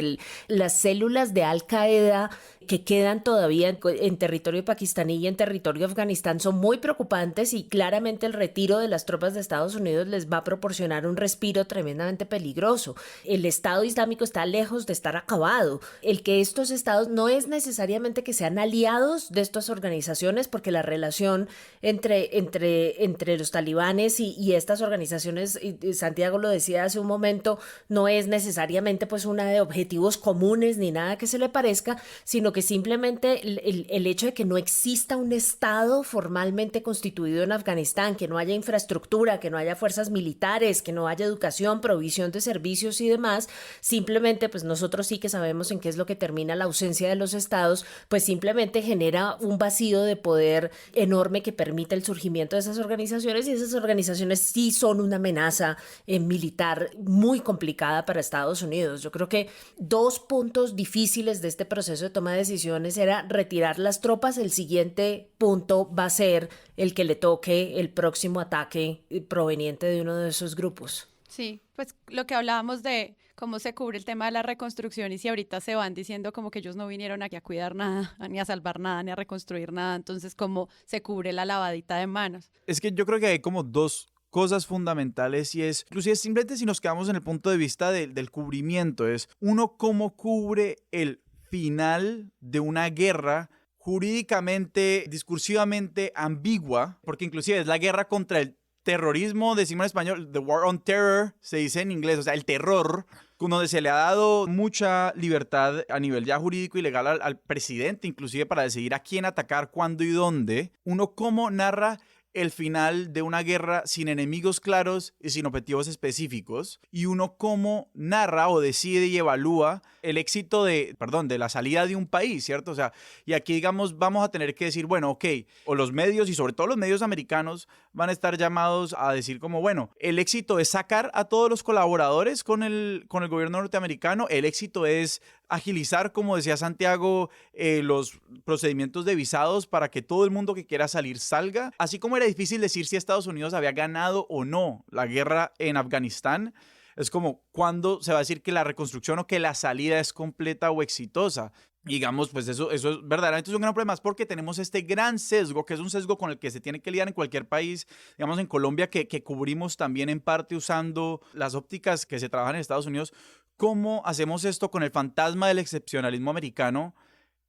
Las células de Al-Qaeda que quedan todavía en territorio pakistaní y en territorio afganistán son muy preocupantes, y claramente el retiro de las tropas de Estados Unidos les va a proporcionar un respiro tremendamente peligroso. El Estado Islámico está lejos de estar acabado. El que estos estados no es necesariamente que sean aliados de estas organizaciones, porque la relación entre los talibanes y estas organizaciones, y Santiago lo decía hace un momento, no es necesariamente pues una de objetivos comunes ni nada que se le parezca, sino que simplemente el hecho de que no exista un Estado formalmente constituido en Afganistán, que no haya infraestructura, que no haya fuerzas militares, que no haya educación, provisión de servicios y demás, simplemente pues nosotros sí que sabemos en qué es lo que termina la ausencia de los Estados, pues simplemente genera un vacío de poder enorme que permite el surgimiento de esas organizaciones, y esas organizaciones sí son una amenaza militar muy complicada para Estados Unidos. Yo creo que 2 puntos difíciles de este proceso de toma de decisiones era retirar las tropas. El siguiente punto va a ser el que le toque el próximo ataque proveniente de uno de esos grupos. Sí, pues lo que hablábamos de cómo se cubre el tema de la reconstrucción y si ahorita se van diciendo como que ellos no vinieron aquí a cuidar nada, ni a salvar nada, ni a reconstruir nada, entonces cómo se cubre la lavadita de manos. Es que yo creo que hay como dos cosas fundamentales y es, inclusive simplemente si nos quedamos en el punto de vista del cubrimiento, es uno cómo cubre el final de una guerra jurídicamente, discursivamente ambigua, porque inclusive es la guerra contra el terrorismo, decimos en español, the war on terror, se dice en inglés, o sea, el terror, donde se le ha dado mucha libertad a nivel ya jurídico y legal al presidente, inclusive para decidir a quién atacar, cuándo y dónde. Uno cómo narra el final de una guerra sin enemigos claros y sin objetivos específicos, y uno cómo narra o decide y evalúa el éxito de la salida de un país, ¿cierto? O sea, y aquí, digamos, vamos a tener que decir, bueno, ok, o los medios, y sobre todo los medios americanos, van a estar llamados a decir como, bueno, el éxito es sacar a todos los colaboradores con el gobierno norteamericano, el éxito es agilizar, como decía Santiago, los procedimientos de visados para que todo el mundo que quiera salir salga, así como era difícil decir si Estados Unidos había ganado o no la guerra en Afganistán. Es como, ¿cuándo se va a decir que la reconstrucción o que la salida es completa o exitosa? Digamos, pues eso es verdaderamente un gran problema, es porque tenemos este gran sesgo, que es un sesgo con el que se tiene que lidiar en cualquier país, digamos en Colombia, que cubrimos también en parte usando las ópticas que se trabajan en Estados Unidos. ¿Cómo hacemos esto con el fantasma del excepcionalismo americano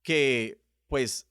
que, pues,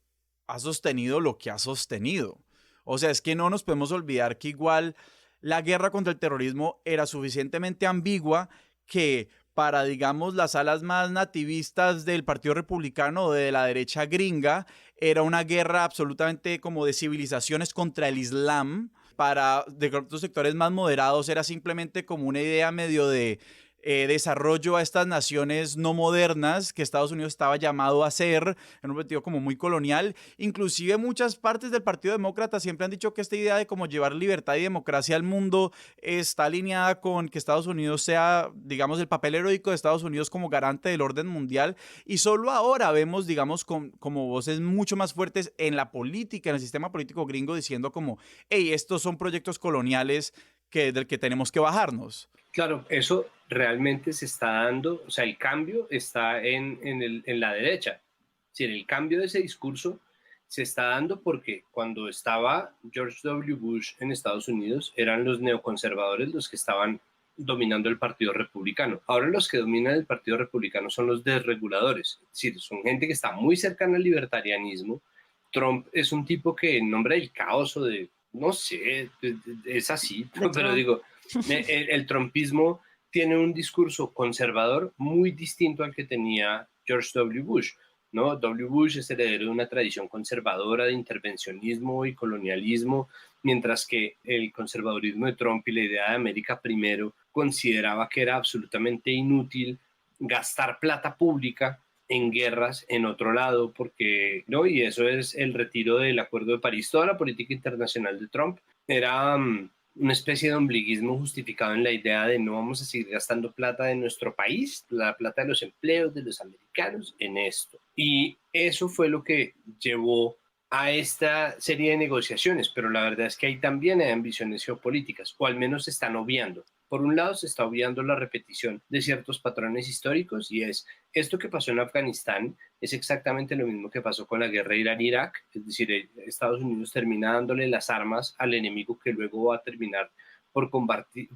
ha sostenido lo que ha sostenido? O sea, es que no nos podemos olvidar que igual la guerra contra el terrorismo era suficientemente ambigua que para, digamos, las alas más nativistas del Partido Republicano o de la derecha gringa, era una guerra absolutamente como de civilizaciones contra el Islam. Para de otros sectores más moderados era simplemente como una idea medio de desarrollo a estas naciones no modernas que Estados Unidos estaba llamado a hacer, en un sentido como muy colonial. Inclusive muchas partes del Partido Demócrata siempre han dicho que esta idea de como llevar libertad y democracia al mundo está alineada con que Estados Unidos sea, digamos, el papel heroico de Estados Unidos como garante del orden mundial, y solo ahora vemos, digamos, como voces mucho más fuertes en la política, en el sistema político gringo, diciendo como, hey, estos son proyectos coloniales del que tenemos que bajarnos. Claro, eso realmente se está dando, o sea, el cambio está en la derecha. Es decir, el cambio de ese discurso se está dando porque cuando estaba George W. Bush en Estados Unidos, eran los neoconservadores los que estaban dominando el Partido Republicano. Ahora los que dominan el Partido Republicano son los desreguladores, es decir, son gente que está muy cercana al libertarianismo. Trump es un tipo que en nombre del caos o de, no sé, es así, pero digo, el trumpismo tiene un discurso conservador muy distinto al que tenía George W. Bush, ¿no? W. Bush es heredero de una tradición conservadora de intervencionismo y colonialismo, mientras que el conservadurismo de Trump y la idea de América primero consideraba que era absolutamente inútil gastar plata pública en guerras en otro lado, porque, ¿no? Y eso es el retiro del Acuerdo de París. Toda la política internacional de Trump era una especie de ombliguismo justificado en la idea de no vamos a seguir gastando plata de nuestro país, la plata de los empleos de los americanos en esto. Y eso fue lo que llevó a esta serie de negociaciones, pero la verdad es que ahí también hay ambiciones geopolíticas, o al menos se están obviando. Por un lado, se está obviando la repetición de ciertos patrones históricos, y es esto que pasó en Afganistán es exactamente lo mismo que pasó con la guerra Irán-Irak, es decir, Estados Unidos termina dándole las armas al enemigo que luego va a terminar por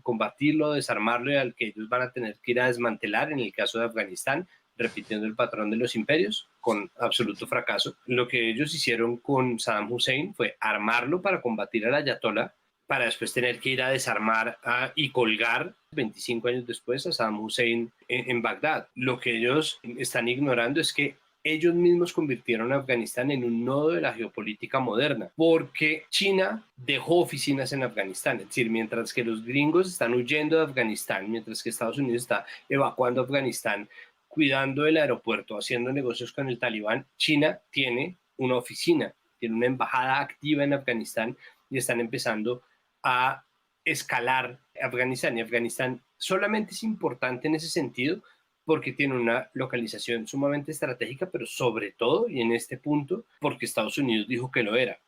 combatirlo, desarmarlo, y al que ellos van a tener que ir a desmantelar en el caso de Afganistán, repitiendo el patrón de los imperios, con absoluto fracaso. Lo que ellos hicieron con Saddam Hussein fue armarlo para combatir al ayatolá, para después tener que ir a desarmar y colgar 25 años después a Saddam Hussein en Bagdad. Lo que ellos están ignorando es que ellos mismos convirtieron a Afganistán en un nodo de la geopolítica moderna, porque China dejó oficinas en Afganistán. Es decir, mientras que los gringos están huyendo de Afganistán, mientras que Estados Unidos está evacuando Afganistán, cuidando el aeropuerto, haciendo negocios con el Talibán, China tiene una oficina, tiene una embajada activa en Afganistán, y están empezando a escalar Afganistán. Y Afganistán solamente es importante en ese sentido porque tiene una localización sumamente estratégica, pero sobre todo, y en este punto, porque Estados Unidos dijo que lo era.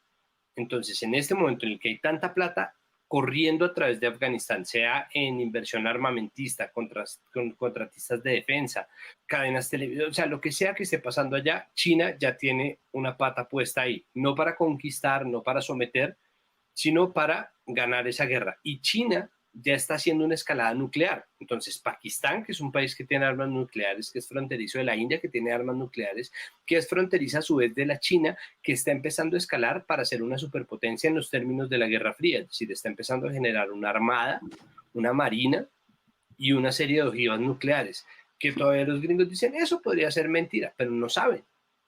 Entonces, en este momento en el que hay tanta plata corriendo a través de Afganistán, sea en inversión armamentista, contratistas de defensa, cadenas televisivas, o sea, lo que sea que esté pasando allá, China ya tiene una pata puesta ahí, no para conquistar, no para someter, sino para ganar esa guerra. Y China ya está haciendo una escalada nuclear. Entonces, Pakistán, que es un país que tiene armas nucleares, que es fronterizo de la India, que tiene armas nucleares, que es fronteriza a su vez de la China, que está empezando a escalar para ser una superpotencia en los términos de la Guerra Fría. Es decir, está empezando a generar una armada, una marina y una serie de ojivas nucleares, que todavía los gringos dicen, eso podría ser mentira, pero no saben,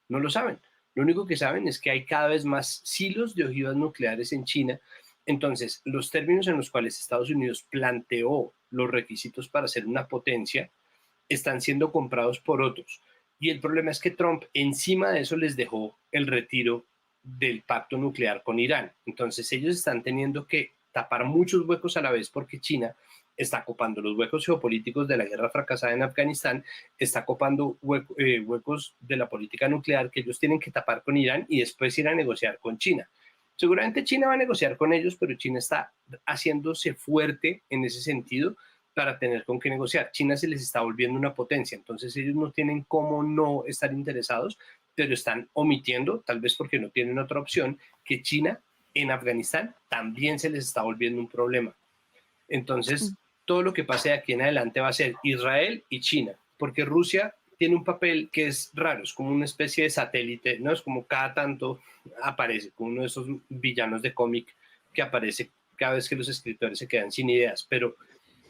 no lo saben. Lo único que saben es que hay cada vez más silos de ojivas nucleares en China. Entonces, los términos en los cuales Estados Unidos planteó los requisitos para ser una potencia están siendo comprados por otros. Y el problema es que Trump encima de eso les dejó el retiro del pacto nuclear con Irán. Entonces, ellos están teniendo que tapar muchos huecos a la vez porque China está copando los huecos geopolíticos de la guerra fracasada en Afganistán, está copando huecos de la política nuclear que ellos tienen que tapar con Irán y después ir a negociar con China. Seguramente China va a negociar con ellos, pero China está haciéndose fuerte en ese sentido para tener con qué negociar. China se les está volviendo una potencia, entonces ellos no tienen cómo no estar interesados, pero están omitiendo, tal vez porque no tienen otra opción, que China en Afganistán también se les está volviendo un problema. Entonces, todo lo que pase de aquí en adelante va a ser Israel y China, porque Rusia tiene un papel que es raro, es como una especie de satélite, ¿no? Es como cada tanto aparece, como uno de esos villanos de cómic que aparece cada vez que los escritores se quedan sin ideas, pero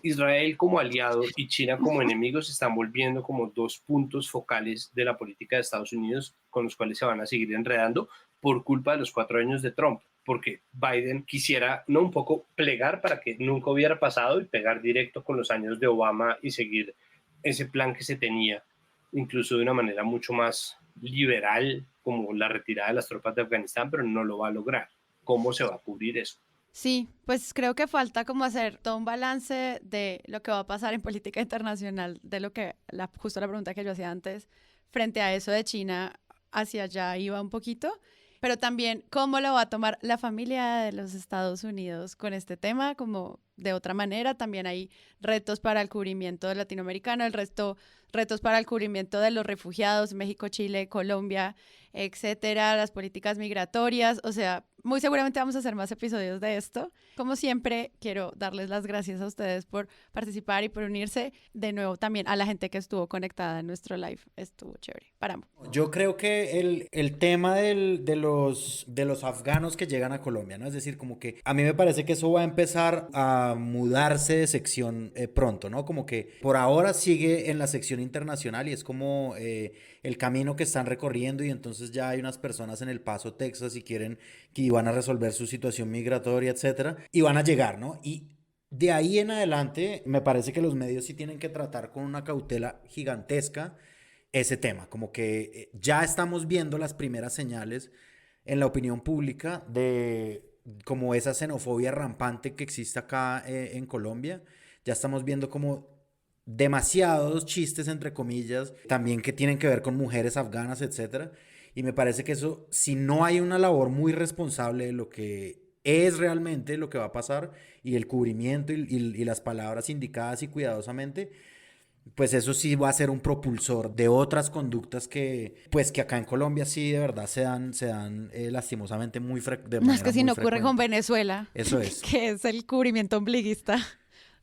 Israel como aliado y China como enemigos se están volviendo como dos puntos focales de la política de Estados Unidos con los cuales se van a seguir enredando por culpa de los 4 años de Trump, porque Biden quisiera no un poco plegar para que nunca hubiera pasado y pegar directo con los años de Obama y seguir ese plan que se tenía, incluso de una manera mucho más liberal, como la retirada de las tropas de Afganistán, pero no lo va a lograr. ¿Cómo se va a cubrir eso? Sí, pues creo que falta como hacer todo un balance de lo que va a pasar en política internacional, de lo que, justo la pregunta que yo hacía antes, frente a eso de China, hacia allá iba un poquito, pero también cómo lo va a tomar la familia de los Estados Unidos con este tema, como de otra manera. También hay retos para el cubrimiento latinoamericano, retos para el cubrimiento de los refugiados, México, Chile, Colombia, etcétera, las políticas migratorias, o sea, muy seguramente vamos a hacer más episodios de esto. Como siempre, quiero darles las gracias a ustedes por participar y por unirse. De nuevo, también a la gente que estuvo conectada en nuestro live. Estuvo chévere. Paramos. Yo creo que el tema de los afganos que llegan a Colombia, ¿no? Es decir, como que a mí me parece que eso va a empezar a mudarse de sección pronto, ¿no? Como que por ahora sigue en la sección internacional y es como el camino que están recorriendo, y entonces ya hay unas personas en El Paso, Texas, y quieren que van a resolver su situación migratoria, etcétera, y van a llegar, ¿no? Y de ahí en adelante me parece que los medios sí tienen que tratar con una cautela gigantesca ese tema, como que ya estamos viendo las primeras señales en la opinión pública de como esa xenofobia rampante que existe acá en Colombia. Ya estamos viendo como demasiados chistes, entre comillas, también que tienen que ver con mujeres afganas, etcétera. Y me parece que eso, si no hay una labor muy responsable de lo que es realmente lo que va a pasar y el cubrimiento y las palabras indicadas y cuidadosamente, pues eso sí va a ser un propulsor de otras conductas que acá en Colombia sí de verdad se dan lastimosamente muy frecuentemente. No, es que si no ocurre con Venezuela. Eso es. Que es el cubrimiento ombliguista.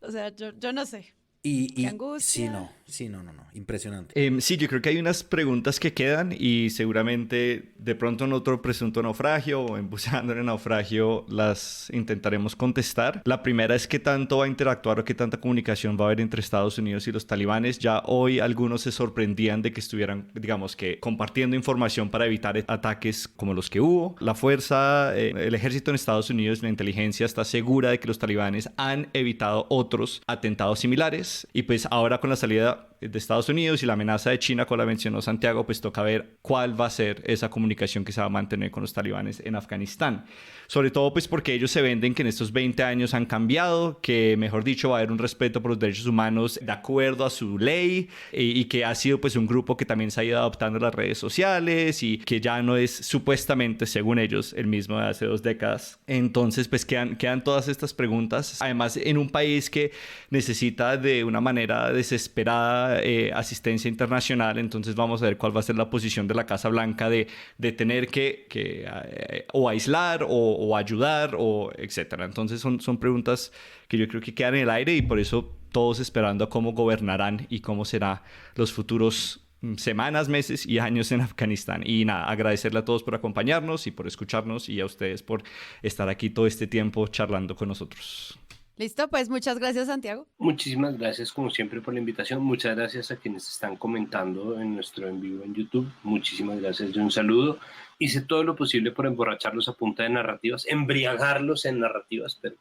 O sea, yo no sé. Y angustia. Sí, no, impresionante. Sí, yo creo que hay unas preguntas que quedan y seguramente de pronto en otro presunto naufragio o en Buceando en el Naufragio las intentaremos contestar. La primera es qué tanto va a interactuar o qué tanta comunicación va a haber entre Estados Unidos y los talibanes. Ya hoy algunos se sorprendían de que estuvieran, digamos que, compartiendo información para evitar ataques como los que hubo. La fuerza, el ejército en Estados Unidos, la inteligencia está segura de que los talibanes han evitado otros atentados similares. Y pues ahora con la salida de Estados Unidos y la amenaza de China, como la mencionó Santiago, pues toca ver cuál va a ser esa comunicación que se va a mantener con los talibanes en Afganistán. Sobre todo pues porque ellos se venden que en estos 20 años han cambiado, que mejor dicho va a haber un respeto por los derechos humanos de acuerdo a su ley y que ha sido pues un grupo que también se ha ido adoptando las redes sociales y que ya no es supuestamente, según ellos, el mismo de hace 2 décadas. Entonces pues quedan todas estas preguntas, además en un país que necesita de una manera desesperada asistencia internacional. Entonces vamos a ver cuál va a ser la posición de la Casa Blanca de tener que o aislar o ayudar o etcétera. Entonces son preguntas que yo creo que quedan en el aire y por eso todos esperando a cómo gobernarán y cómo serán los futuros semanas, meses y años en Afganistán. Y nada, agradecerle a todos por acompañarnos y por escucharnos y a ustedes por estar aquí todo este tiempo charlando con nosotros. Listo, pues muchas gracias, Santiago. Muchísimas gracias como siempre por la invitación. Muchas gracias a quienes están comentando en nuestro en vivo en YouTube. Muchísimas gracias y un saludo. Hice todo lo posible por emborracharlos a punta de narrativas, embriagarlos en narrativas, pero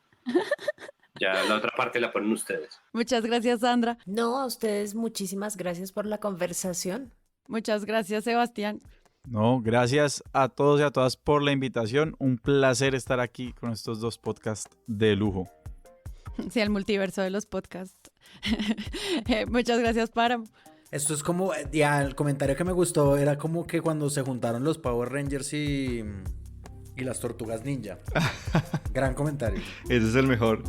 ya la otra parte la ponen ustedes. Muchas gracias, Sandra. No, a ustedes muchísimas gracias por la conversación. Muchas gracias, Sebastián. No, gracias a todos y a todas por la invitación. Un placer estar aquí con estos 2 podcasts de lujo. Sí, el multiverso de los podcasts. Muchas gracias, Páramo. Esto es como, ya el comentario que me gustó era como que cuando se juntaron los Power Rangers y las Tortugas Ninja. Gran comentario. Ese es el mejor.